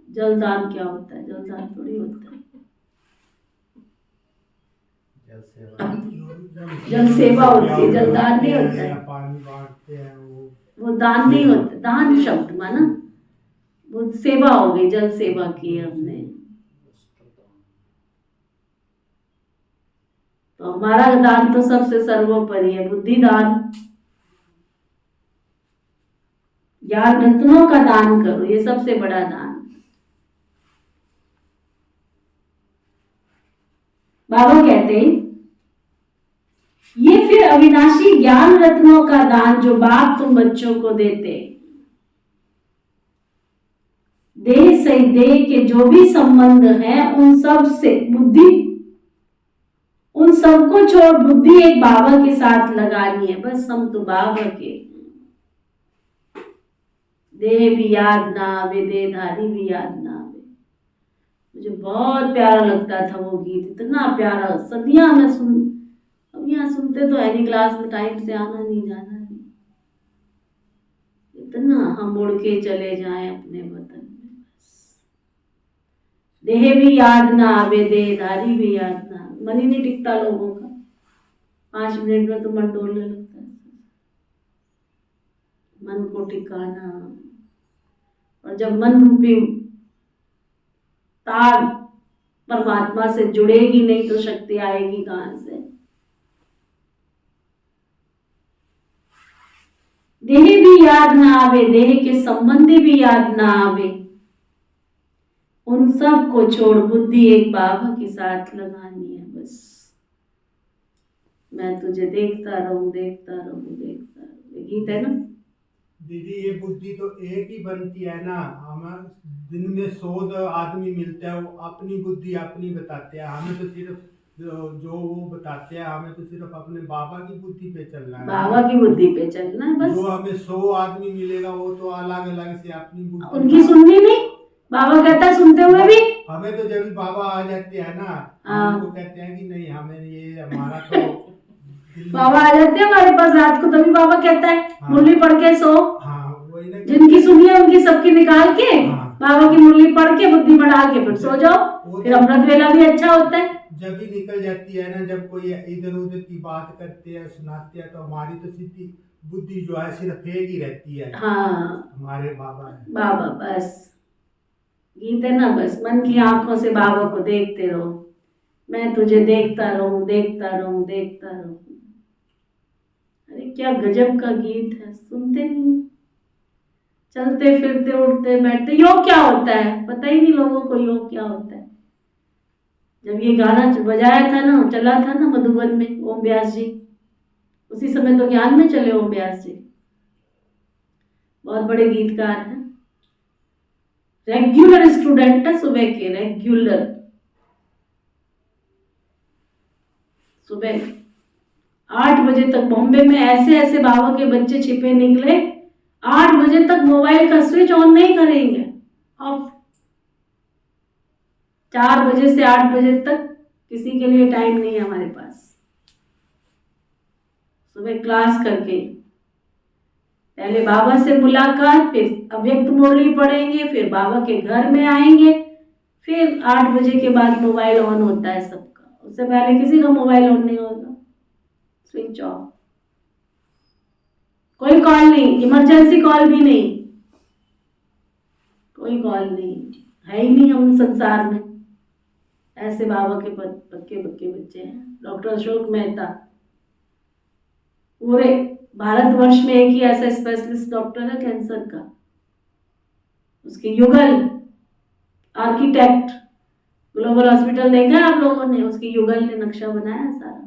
जल दान क्या होता है? जल दान थोड़ी होता है, जल सेवा होती है, जल दान नहीं होता है। पानी बांटते हैं वो दान नहीं होता, दान शब्द माना वो सेवा हो गई, जल सेवा की हमने। तो हमारा दान तो सबसे सर्वोपरि है, बुद्धि दान। ज्ञान रत्नों का दान करो, ये सबसे बड़ा दान। बाबा कहते हैं ये फिर अविनाशी ज्ञान रत्नों का दान जो बाप तुम बच्चों को देते, देह से देह के जो भी संबंध है उन सब से बुद्धि, उन सबको छोड़ बुद्धि एक बाबा के साथ लगानी है। बस हम तो बाबा के, देह भी याद ना आवे, देहधारी भी याद ना आवे। मुझे बहुत प्यारा लगता था वो गीत, इतना प्यारा, सदियां में अब यहाँ सुनते तो है नहीं, क्लास में टाइम से आना नहीं, जाना नहीं। इतना हम मुड़ के चले जाएं अपने वतन में, बस देह भी याद ना आवे, देहधारी भी याद ना आवे। मन ही नहीं टिकता लोगों का, 5 मिनट में तो मन डोलने लगता है। मन को टिकाना, और जब मन रूपी तार परमात्मा से जुड़ेगी नहीं तो शक्ति आएगी कहां से? देह भी याद ना आवे, देह के संबंधी भी याद ना आवे, उन सब को छोड़ बुद्धि एक बाबा के साथ लगानी है। बस मैं तुझे देखता रहूं, देखता रहूं, देखता रहूं, ये गीत है ना दीदी। ये बुद्धि तो एक ही बनती है ना, हम दिन में 100 आदमी मिलते हैं, वो अपनी बुद्धि अपनी बताते हैं। हमें तो सिर्फ जो वो बताते हैं, हमें तो सिर्फ अपने बाबा की बुद्धि पे चलना है, बाबा की बुद्धि पे चलना है। बस जो हमें 100 आदमी मिलेगा वो तो अलग अलग से अपनी बुद्धि, उनकी सुननी नहीं। बाबा कहता है सुनते हुए भी, हमें तो जब बाबा आ जाते हैं ना, हमको कहते हैं कि नहीं हमें ये हमारा तो बाबा आ जाते हैं हमारे पास रात को, तभी बाबा कहता है मुरली पढ़ के सो। वही ना, जिनकी सुनी है उनकी सबकी निकाल के बाबा की मुरली पढ़ के बुद्धि बढ़ा के फिर सो जाओ, फिर अमृत वेला भी अच्छा होता है। जब भी निकल जाती है ना, जब कोई इधर उधर की बात करते हैं, सुनाते हैं, तो हमारी तो सीधी बुद्धि जो है सिर्फ एक ही रहती है। हमारे बाबा है, बाबा बस गीत है ना, बस मन की आंखों से बाबा को देखते रहो, मैं तुझे देखता रहूं, देखता रहूं, देखता रहूं। अरे क्या गजब का गीत है, सुनते नहीं? चलते फिरते उठते बैठते, योग क्या होता है पता ही नहीं लोगों को, योग क्या होता है। जब ये गाना बजाया था ना, चला था ना मधुबन में ओम व्यास जी, उसी समय तो ज्ञान में चले ओम व्यास जी, बहुत बड़े गीतकार हैं, रेगुलर स्टूडेंट है सुबह के, रेगुलर सुबह 8 बजे तक बॉम्बे में ऐसे ऐसे बाबा के बच्चे छिपे निकले, 8 बजे तक मोबाइल का स्विच ऑन नहीं करेंगे, ऑफ। 4 बजे से 8 बजे तक किसी के लिए टाइम नहीं है हमारे पास। सुबह क्लास करके पहले बाबा से मुलाकात, फिर अव्यक्त मुरली पढ़ेंगे, फिर बाबा के घर में आएंगे, फिर 8 बजे के बाद मोबाइल ऑन होता है सबका, उससे पहले किसी का मोबाइल ऑन नहीं होगा, स्विच ऑफ। कोई कॉल नहीं, इमरजेंसी कॉल भी नहीं, कोई कॉल नहीं है ही नहीं हम संसार में। ऐसे बाबा के पक्के पक्के बच्चे हैं। डॉक्टर अशोक मेहता पूरे भारतवर्ष में एक ही ऐसा स्पेशलिस्ट डॉक्टर है कैंसर का। उसके युगल आर्किटेक्ट, ग्लोबल हॉस्पिटल देखा है आप लोगों ने, उसकी युगल ने नक्शा बनाया सारा,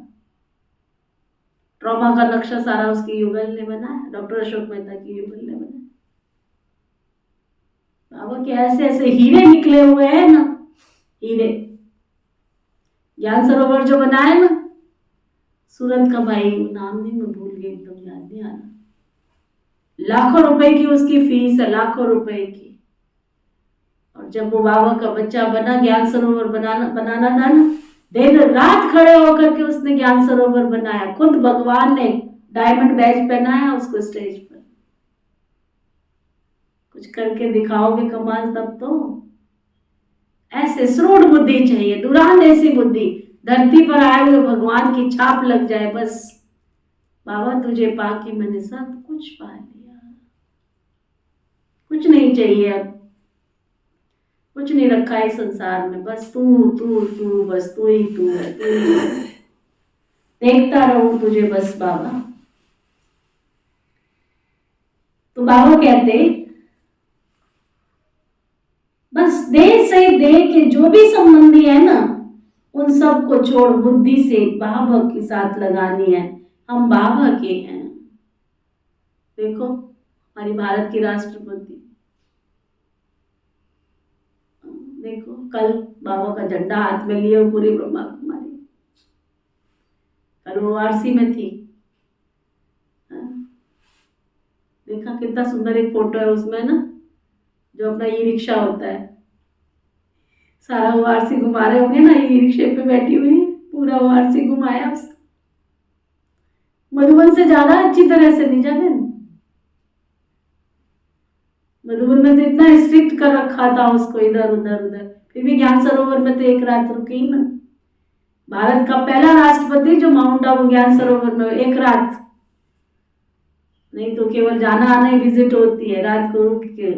ट्रॉमा का नक्शा सारा उसकी युगल ने बनाया, डॉक्टर अशोक मेहता की युगल ने बनाया। बाबा के ऐसे ऐसे हीरे निकले हुए हैं ना, हीरे। ज्ञान सरोवर जो बनाया ना, सूरत का भाई, नाम नहीं मैं भूल गई, एकदम याद नहीं आ रहा। लाखों रुपए की उसकी फीस है, लाखों रुपए की। और जब वो बाबा का बच्चा बना, ज्ञान सरोवर बनाना था ना, दिन रात खड़े होकर के उसने ज्ञान सरोवर बनाया। खुद भगवान ने डायमंड बैज पहनाया उसको स्टेज पर। कुछ करके दिखाओगे कमाल तब तो। ऐसे श्रूढ़ बुद्धि चाहिए, दुरान ऐसी बुद्धि, धरती पर आए हुए भगवान की छाप लग जाए बस। बाबा तुझे पाके मैंने सब कुछ पा लिया, कुछ नहीं चाहिए अब, कुछ नहीं रखा है संसार में, बस तू तू तू, बस तू ही तू है, तू ही है। देखता रहूं तुझे बस बाबा। तो बाबा कहते बस देह से देह के जो भी संबंधी है ना, उन सब को छोड़ बुद्धि से बाबा के साथ लगानी है। हम बाबा के हैं। देखो हमारी भारत की राष्ट्रपति, देखो कल बाबा का झंडा हाथ में लिए पूरी ब्रह्मा कुमारी, कल वो वाराणसी में थी। देखा कितना सुंदर एक फोटो है उसमें ना, जो अपना ई रिक्शा होता है, सारा वाराणसी घुमा रहे होंगे ना, ई रिक्शे पे बैठी हुई पूरा वाराणसी घुमाया उसको। मधुबन से ज्यादा अच्छी तरह से नहीं जाने, मधुबन में तो इतना स्ट्रिक्ट कर रखा था उसको, इधर उधर उधर, फिर भी ज्ञान सरोवर में तो एक रात रुकी ना। भारत का पहला राष्ट्रपति जो माउंट आबू ज्ञान सरोवर में एक रात, नहीं तो केवल जाना आना ही विजिट होती है, रात को रुक के।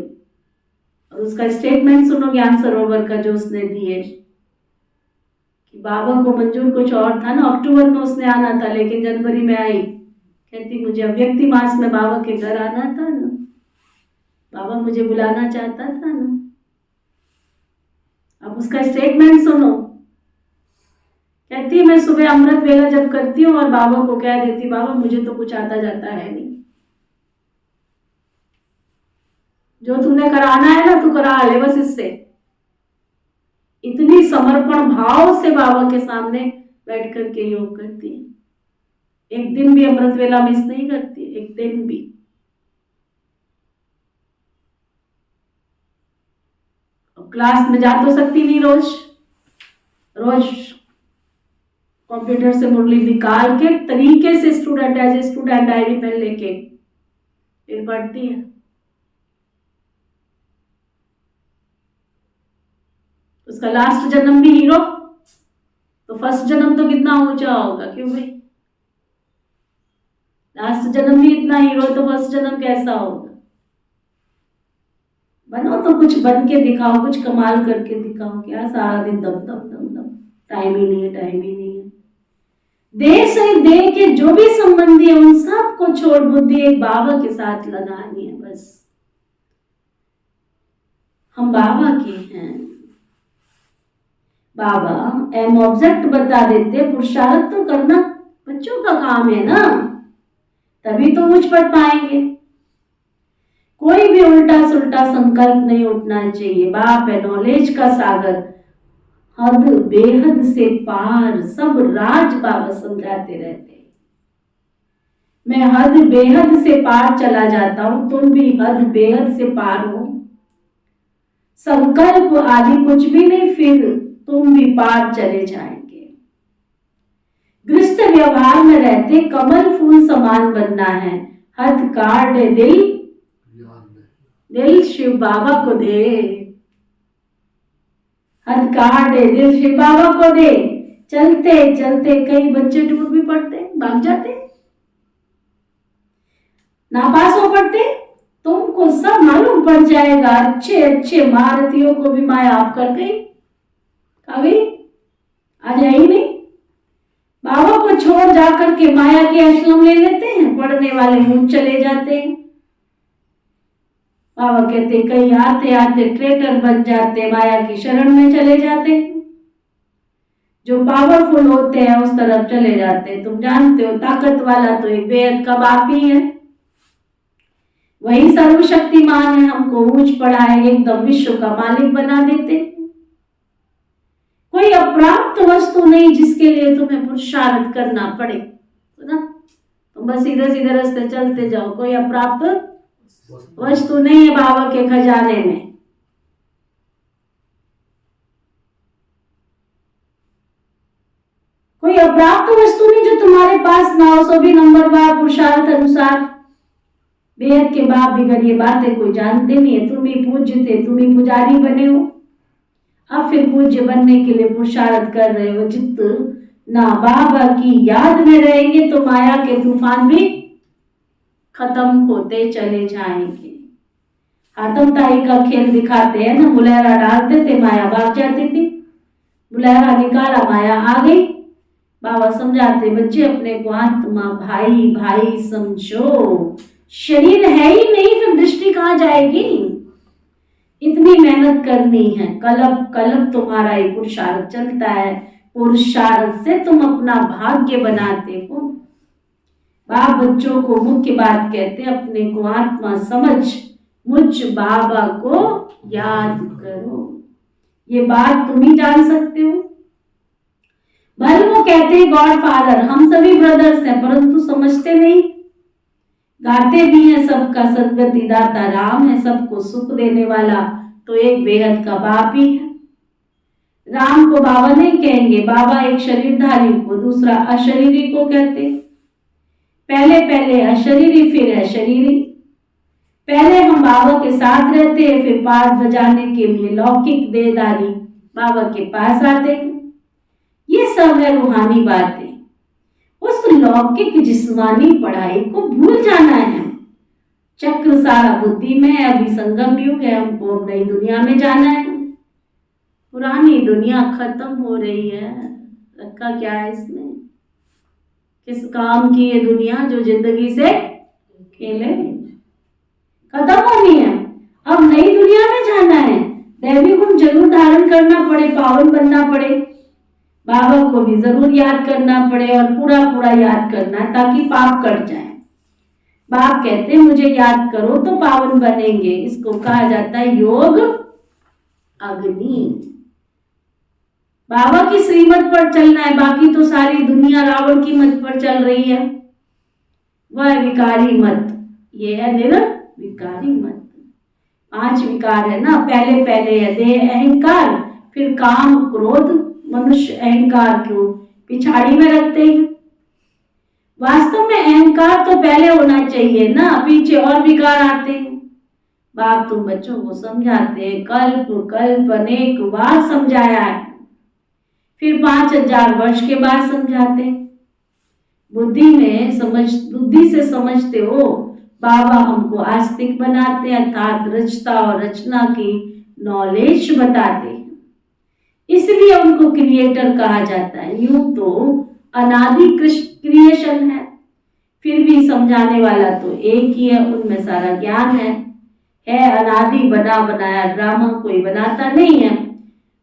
और उसका स्टेटमेंट सुनो ज्ञान सरोवर का जो उसने दिए कि बाबा को मंजूर कुछ और था ना, अक्टूबर में उसने आना था लेकिन जनवरी में आई। कहती मुझे अव्यक्ति मास में बाबा के घर आना था ना, बाबा मुझे बुलाना चाहता था ना। अब उसका स्टेटमेंट सुनो, कहती है मैं सुबह अमृत वेला जब करती हूँ और बाबा को कह देती बाबा मुझे तो कुछ आता जाता है नहीं, जो तुमने कराना है ना तू करा ले बस इससे। इतनी समर्पण भाव से बाबा के सामने बैठ करके योग करती है। एक दिन भी अमृत वेला मिस नहीं करती, एक दिन भी। क्लास में जा तो सकती नहीं, रोज रोज कंप्यूटर से मुरली निकाल के तरीके से student as a student diary pen लेके फिर पढ़ती है। उसका लास्ट जन्म भी हीरो, तो फर्स्ट जन्म तो कितना ऊंचा होगा, क्यों भाई? लास्ट जन्म भी इतना हीरो तो फर्स्ट जन्म कैसा होगा? बनो तो कुछ बन के दिखाओ, कुछ कमाल करके दिखाओ। क्या सारा दिन दम दम दम दम, टाइम ही नहीं है, टाइम ही नहीं है। देह से देह के जो भी संबंधी है उन सब को छोड़ बुद्धि एक बाबा के साथ लगानी है बस। हम बाबा के हैं। बाबा एम ऑब्जेक्ट बता देते, पुरुषार्थ तो करना बच्चों का काम है ना, तभी तो मुझ पर पाएंगे। कोई भी उल्टा सुल्टा संकल्प नहीं उठना चाहिए। बाप है नॉलेज का सागर, हद बेहद से पार, सब राज बाबा समझाते रहते। मैं हद बेहद से पार चला जाता हूं, तुम भी हद बेहद से पार हो। संकल्प आदि कुछ भी नहीं, फिर तुम भी पार चले जाएंगे। गृहस्थ व्यवहार में रहते कमल फूल समान बनना है। हद काट दिल शिव बाबा को दे, हद काट दिल शिव बाबा को दे। चलते चलते कई बच्चे टूट भी पड़ते, भाग जाते, नापास हो पड़ते। तुमको सब मालूम पड़ जाएगा। अच्छे अच्छे महारथियों को भी माया आप कर गई, आ गई, आ जाएगी नहीं। बाबा को छोड़ जाकर के माया के आश्रम ले लेते हैं, पढ़ने वाले मुंह चले जाते हैं। बाबा कहते कहीं आते आते ट्रेटर बन जाते, माया की शरण में चले जाते। जो पावरफुल होते हैं उस तरफ चले जाते हैं। तुम जानते हो ताकत वाला तो एक बेहद का बाप ही है, वही सर्वशक्तिमान है, हमको ऊंच पढ़ाए एकदम विश्व का मालिक बना देते। कोई अप्राप्त वस्तु नहीं जिसके लिए तुम्हें पुरुषार्थ करना पड़े, ना। तुम बस सीधे सीधे रास्ते चलते जाओ, कोई अप्राप्त वस्तु नहीं है बाबा के खजाने में। कोई अप्राप्त वस्तु नहीं जो तुम्हारे पास ना हो, सो भी नंबरवार पुरुषार्थ अनुसार। बेहद के बाप बिगड़ ये बातें कोई जानते नहीं है। तुम ही पूज्य थे, तुम ही पुजारी बने हो, अब फिर पूज्य बनने के लिए पुरुषार्थ कर रहे हो। जितना बाबा की याद में रहेंगे तो माया के तूफान भी खत्म होते चले जाएंगे। हाथम ताई का खेल दिखाते हैं ना, बुलहरा डालते थे, माया भाग जाती थी, बुलहरा निकाला, माया आ गई। बाबा समझाते बच्चे अपने को आत्मा भाई भाई समझो, शरीर है ही नहीं, फिर दृष्टि कहाँ जाएगी। इतनी मेहनत करनी है, कलब कलब तुम्हारा ही पुरुषार्थ चलता है, पुरुषार्थ से तुम अपना भाग्य बनाते हो। बाप बच्चों को मुख्य बात कहते अपने को आत्मा समझ, मुझ बाबा को याद करो। ये बात तुम ही जान सकते हो। भले वो कहते हैं गॉड फादर, हम सभी ब्रदर्स हैं, परंतु समझते नहीं। गाते भी हैं सबका सदगति दाता राम है, सबको सुख देने वाला तो एक बेहद का बाप ही है। राम को बाबा नहीं कहेंगे, बाबा एक शरीरधारी को, दूसरा अशरीरी को कहते। पहले पहले अशरीरी फिर है शरीरी। पहले हम बाबा के साथ रहते हैं, फिर पाठ बजाने के लिए लौकिक देहधारी बाबा के पास आते हैं। ये सब है रूहानी बातें। उस लौकिक जिस्मानी पढ़ाई को भूल जाना है। चक्र सारा बुद्धि में है, अभी संगम युग है, हमको अब नई दुनिया में जाना है। पुरानी दुनिया खत्म हो रही है, रखा क्या है इसमें? किस काम की ये दुनिया जो जिंदगी से खेले? खत्म होनी है, अब नई दुनिया में जाना है। दैवी गुण जरूर धारण करना पड़े, पावन बनना पड़े, बाबा को भी जरूर याद करना पड़े और पूरा पूरा याद करना है ताकि पाप कट जाए। बाप कहते हैं मुझे याद करो तो पावन बनेंगे। इसको कहा जाता है योग अग्नि। बाबा की श्रीमत पर चलना है, बाकी तो सारी दुनिया रावण की मत पर चल रही है, वह विकारी मत। ये है निर्विकारी मत। 5 विकार है ना, पहले पहले है देह अहंकार, फिर काम क्रोध। मनुष्य अहंकार को पिछाड़ी में रखते हैं। वास्तव में अहंकार तो पहले होना चाहिए ना, पीछे और विकार आते हैं। बाप तुम बच्चों को समझाते हैं, कल्प कल्प अनेक बार समझाया है, फिर 5000 वर्ष के बाद समझाते हैं। बुद्धि से समझते हो। बाबा हमको आस्तिक बनाते हैं, अर्थात रचता और रचना की नॉलेज बताते हैं, इसलिए उनको क्रिएटर कहा जाता है। यूं तो अनादि क्रिएशन है, फिर भी समझाने वाला तो एक ही है, उनमें सारा ज्ञान है। अनादि बना बनाया ड्रामा कोई बनाता नहीं है।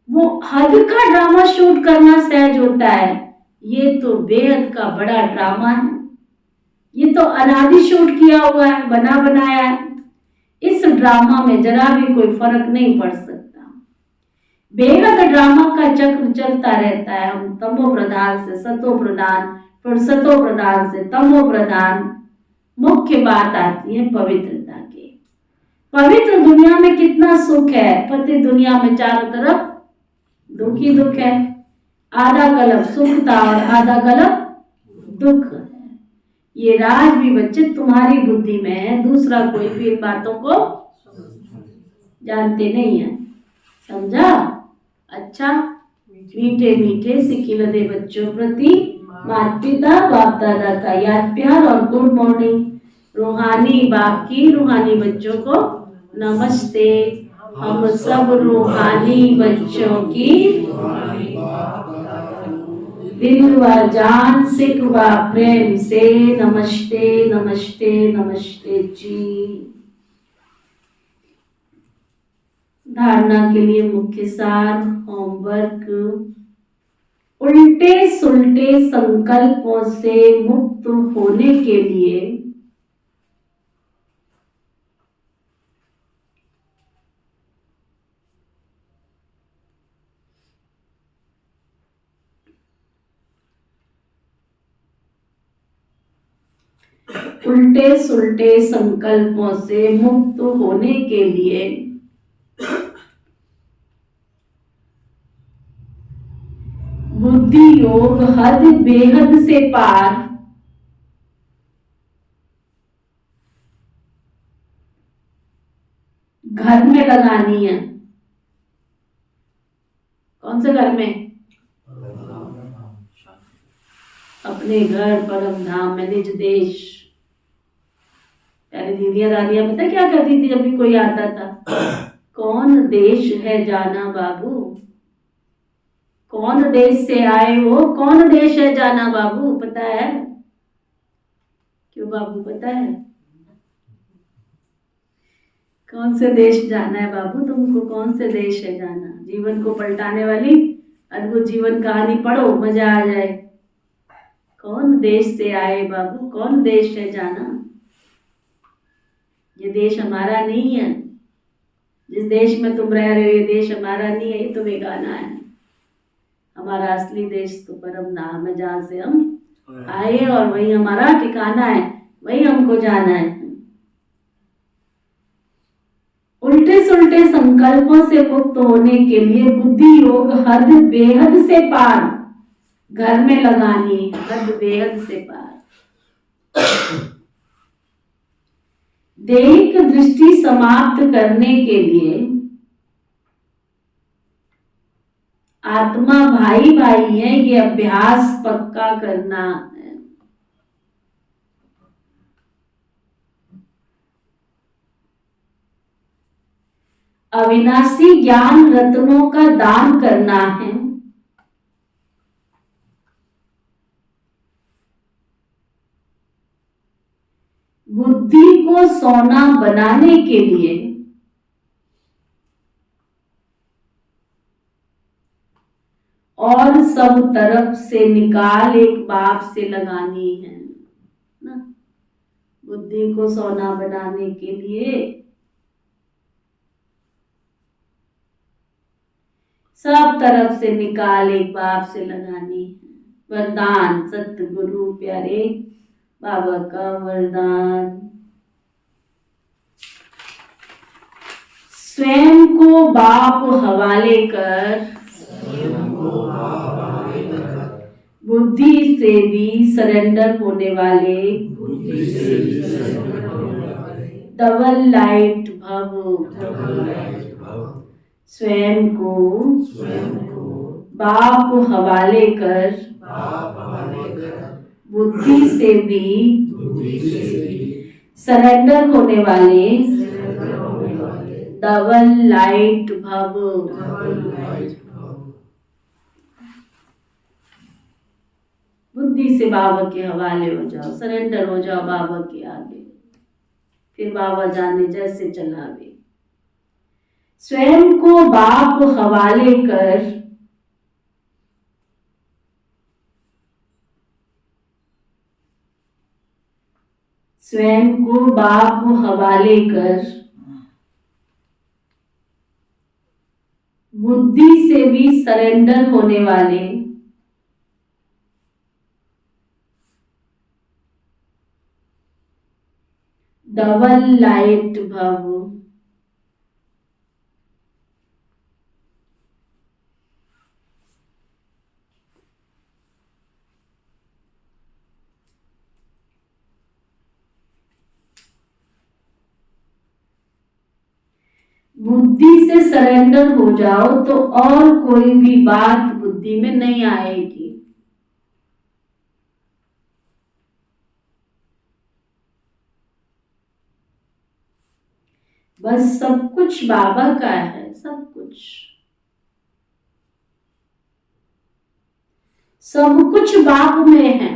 वो हद का ड्रामा शूट करना सहज होता है, ये तो बेहद का बड़ा ड्रामा है। ये तो अनादि शूट किया हुआ है, बना बनाया है। इस ड्रामा में जरा भी कोई फर्क नहीं पड़ सकता। बेहद ड्रामा का चक्र चलता रहता है। हम तमो प्रधान से सतो प्रधान, फिर सतो प्रधान से तमो प्रधान, मुख्य बात आती है पवित्रता की। पवित्र दुनिया में कितना सुख है, पति दुनिया में चारों तरफ दुख ही दुख है। आधा कलप सुख था और आधा कलप दुख है। ये राज भी बच्चे तुम्हारी बुद्धि में है, दूसरा कोई भी इन बातों को जानते नहीं है। समझा? अच्छा, मीठे मीठे सिखिलदे बच्चों प्रति माता पिता बाप दादा का याद प्यार और गुड मॉर्निंग। रूहानी बाप की रूहानी बच्चों को नमस्ते। हम सब रूहानी बच्चों की दिल व जान सिख व प्रेम से नमस्ते नमस्ते नमस्ते जी। धारणा के लिए मुख्य सार, होमवर्क। उल्टे सुलटे संकल्पों से मुक्त होने के लिए उल्टे सुलटे संकल्पों से मुक्त होने के लिए बुद्धि योग हद बेहद से पार घर में लगानी है। कौन से घर में? अपने घर, परम धाम में, निज देश। पहले दीदियां दादियां पता क्या करती थी जब भी कोई आता था? कौन देश है जाना बाबू, कौन देश से आए हो, कौन देश है जाना बाबू, पता है? क्यों बाबू पता है? कौन से देश जाना है बाबू तुमको? कौन से देश है जाना? जीवन को पलटाने वाली अद्भुत जीवन कहानी पढ़ो, मजा आ जाए। कौन देश से आए बाबू, कौन देश है जाना? ये देश हमारा नहीं है। जिस देश में तुम रह रहे हो ये देश हमारा नहीं है, ये तो बेगाना है। हमारा असली देश तो परम धाम है, जहाँ से हम आए और वही हमारा ठिकाना है, वही हमको जाना है। उल्टे सुलटे संकल्पों से मुक्त होने के लिए बुद्धि योग हद बेहद से पार घर में लगानी, हद बेहद से पार। दैहिक दृष्टि समाप्त करने के लिए आत्मा भाई भाई है, ये अभ्यास पक्का करना है। अविनाशी ज्ञान रत्नों का दान करना है। बुद्धि को सोना बनाने के लिए और सब तरफ से निकाल एक बाप से लगानी है ना। बुद्धि को सोना बनाने के लिए सब तरफ से निकाल एक बाप से लगानी है। वरदान सतगुरु प्यारे बाबा का वरदान। स्वयं को बाप हवाले कर बुद्धि से भी सरेंडर होने वाले डबल लाइट भव। स्वयं को बाप हवाले कर बुद्धि से भी सरेंडर होने वाले डबल लाइट भव। बुद्धि से बाबा के हवाले हो जाओ, सरेंडर हो जाओ बाबा के आगे, फिर बाबा जाने जैसे चलावे। स्वयं को बाप हवाले कर स्वयं को बाप हवाले कर बुद्धि से भी सरेंडर होने वाले डबल लाइट भव। बुद्धि से सरेंडर हो जाओ तो और कोई भी बात बुद्धि में नहीं आएगी। बस सब कुछ बाबा का है, सब कुछ, सब कुछ बाप में है,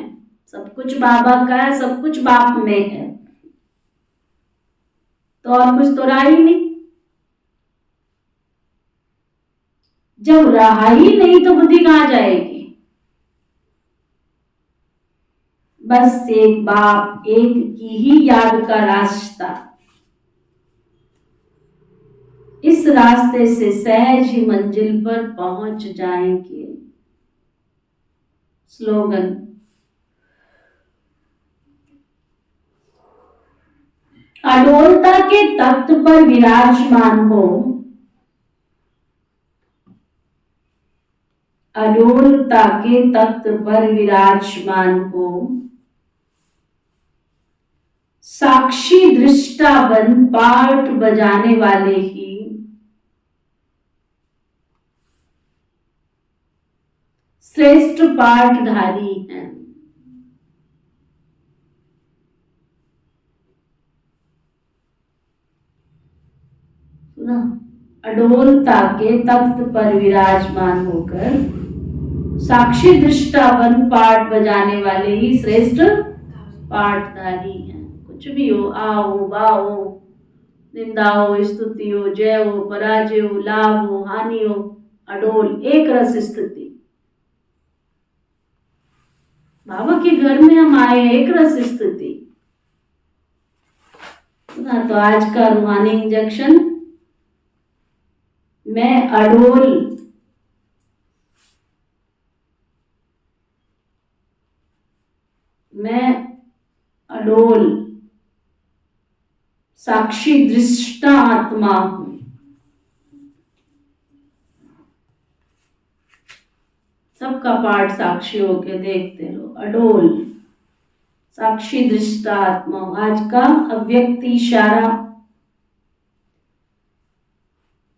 सब कुछ बाबा का है, सब कुछ बाप में है, तो और कुछ तो रहा ही नहीं। जब रहा ही नहीं तो बुद्धि कहाँ जाएगी? बस एक बाप, एक की ही याद का रास्ता। इस रास्ते से सहज ही मंजिल पर पहुंच जाएंगे। स्लोगन, अडोलता के तख्त पर विराजमान हो, अडोलता के तख्त पर विराजमान हो, साक्षी दृष्टा बन पाठ बजाने वाले ही श्रेष्ठ पाठधारी हैं। सुना? अडोलता के तख्त पर विराजमान होकर साक्षी दृष्टा बन पाठ बजाने वाले ही श्रेष्ठ पाठधारी हैं। कुछ भी हो, आओ बाओ, निंदा हो, स्तुति हो, जय हो, पराजय हो, लाभ हो, हानि हो, अडोल एक रस स्थिति। बाबा के घर में हम आए, एक रस स्थिति। तो आज का रूहानी इंजेक्शन, मैं अडोल, मैं अडोल साक्षी दृष्टा आत्मा हूं। सबका पाठ साक्षी होके देखते रहो। अडोल साक्षी दृष्टा आत्मा। आज का अव्यक्त इशारा,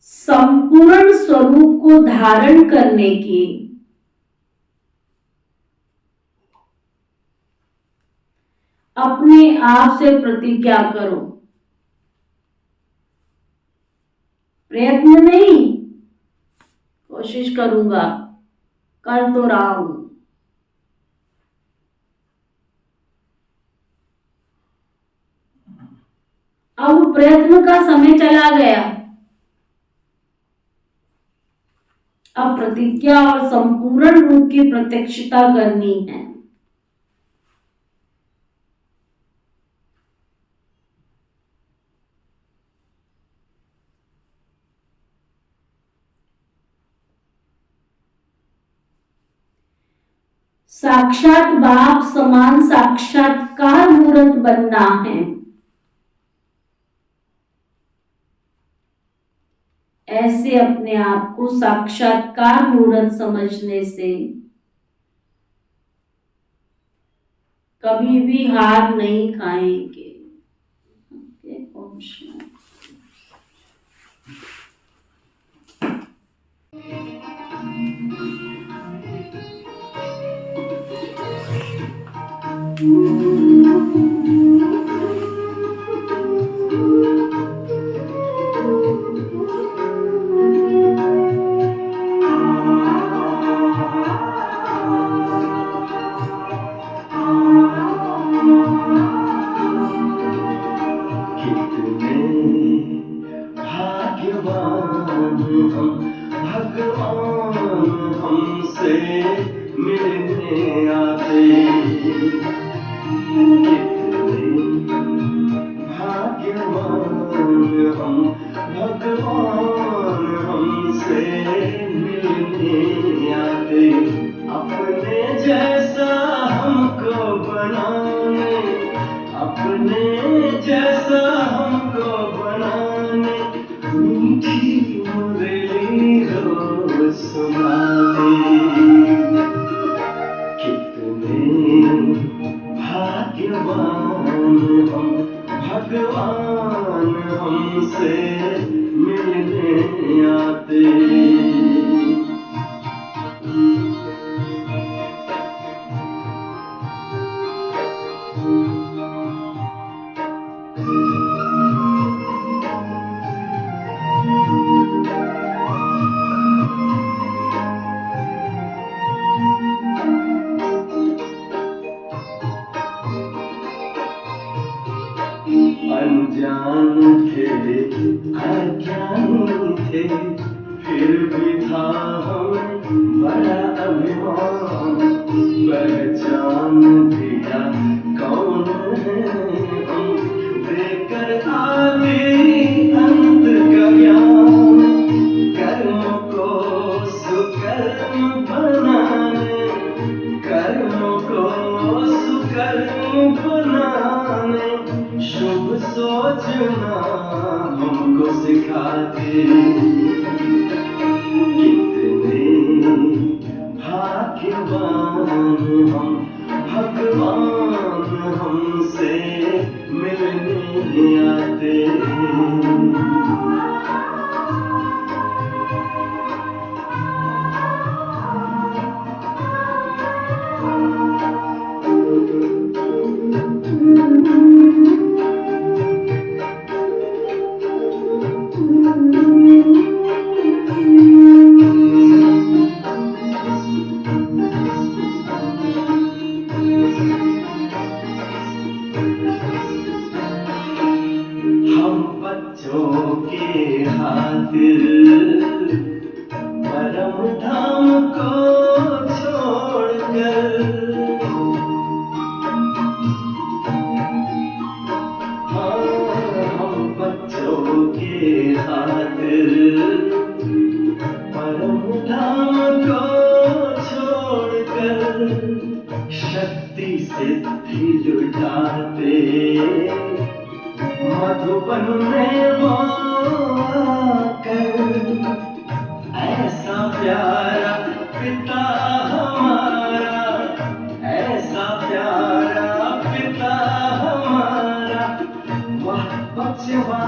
संपूर्ण स्वरूप को धारण करने की अपने आप से प्रतिज्ञा करो। प्रयत्न नहीं, कोशिश करूंगा, कर तो रहा हूं। अब प्रयत्न का समय चला गया, अब प्रतिज्ञा और संपूर्ण रूप की प्रत्यक्षता करनी है। साक्षात बाप समान साक्षात्कार मूर्त बनना है। ऐसे अपने आप को साक्षात्कार मूर्त समझने से कभी भी हार नहीं खाएंगे। ओम शांति। जैसा हमको बनाने, अपने जैसा अनजान थे अज्ञानी थे, फिर भी था हम बड़ा अभिमान। पहचान दिया कौन है हम, देकर आगे अंत का ज्ञान। कर्मों को सुकर्म बनाने, कर्मों को सुकर्म बनाने, शुभ सोचना हमको सिखाते। कितने भाग्यवान हम, भगवान हमसे मिलने आते। हम बच्चों के खातिर परम धाम को छोड़कर, हाँ हम बच्चों के खातिर परम धाम को छोड़कर, शक्ति सिद्धि लुटाते मधुबन में वो आकर। ऐसा प्यारा पिता हमारा, ऐसा प्यारा पिता हमारा, वह बचवा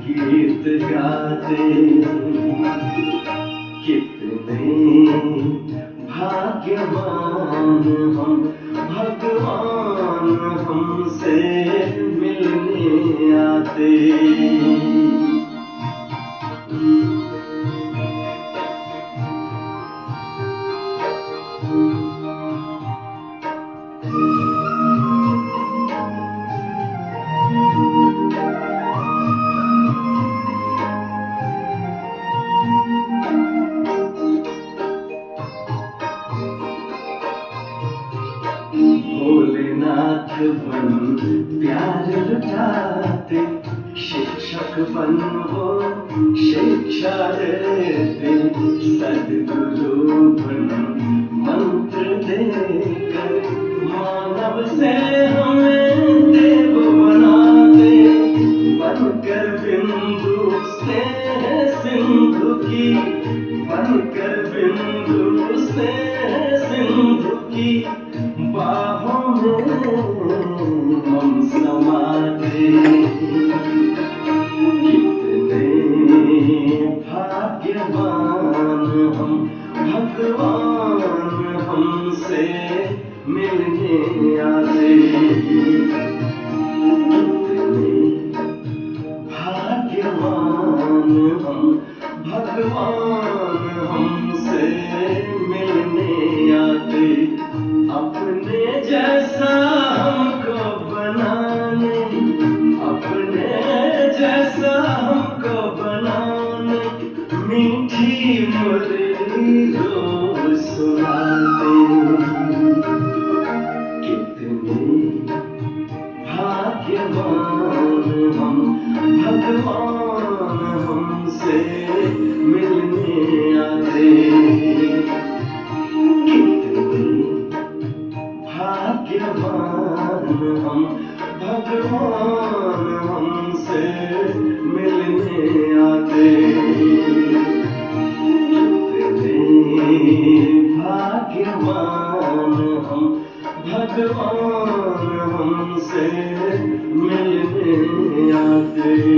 गीत गाते। कितने भाग्यवान हम, भगवान हमसे मिलने आते। भोलेनाथ बन प्यार लुटाते, शिक्षक बन वो शिक्षा देते। सद्गुरु बन मंत्र देकर, मानव से हमें देव बनाते। बनकर बिंदु स्नेह सिंधु की, बनकर बिंदु स्नेह सिंधु की, बाहों में हम समाते। कितने भाग्यवान हम, भगवान हमसे मिलने आते। कितने भाग्यवान हम, भगवान हमसे मिलने आते। अपने जैसा हमको बनाने, अपने जैसा हमको बनाने, मीठी मुरली रोज सुनाते। कितने भाग्यवान हम, भगवान हमसे मिलने आते। भाग्यवान हम, भगवान हमसे मिलने आते। कितने भाग्यवान हम, भगवान हमसे मिलने आते।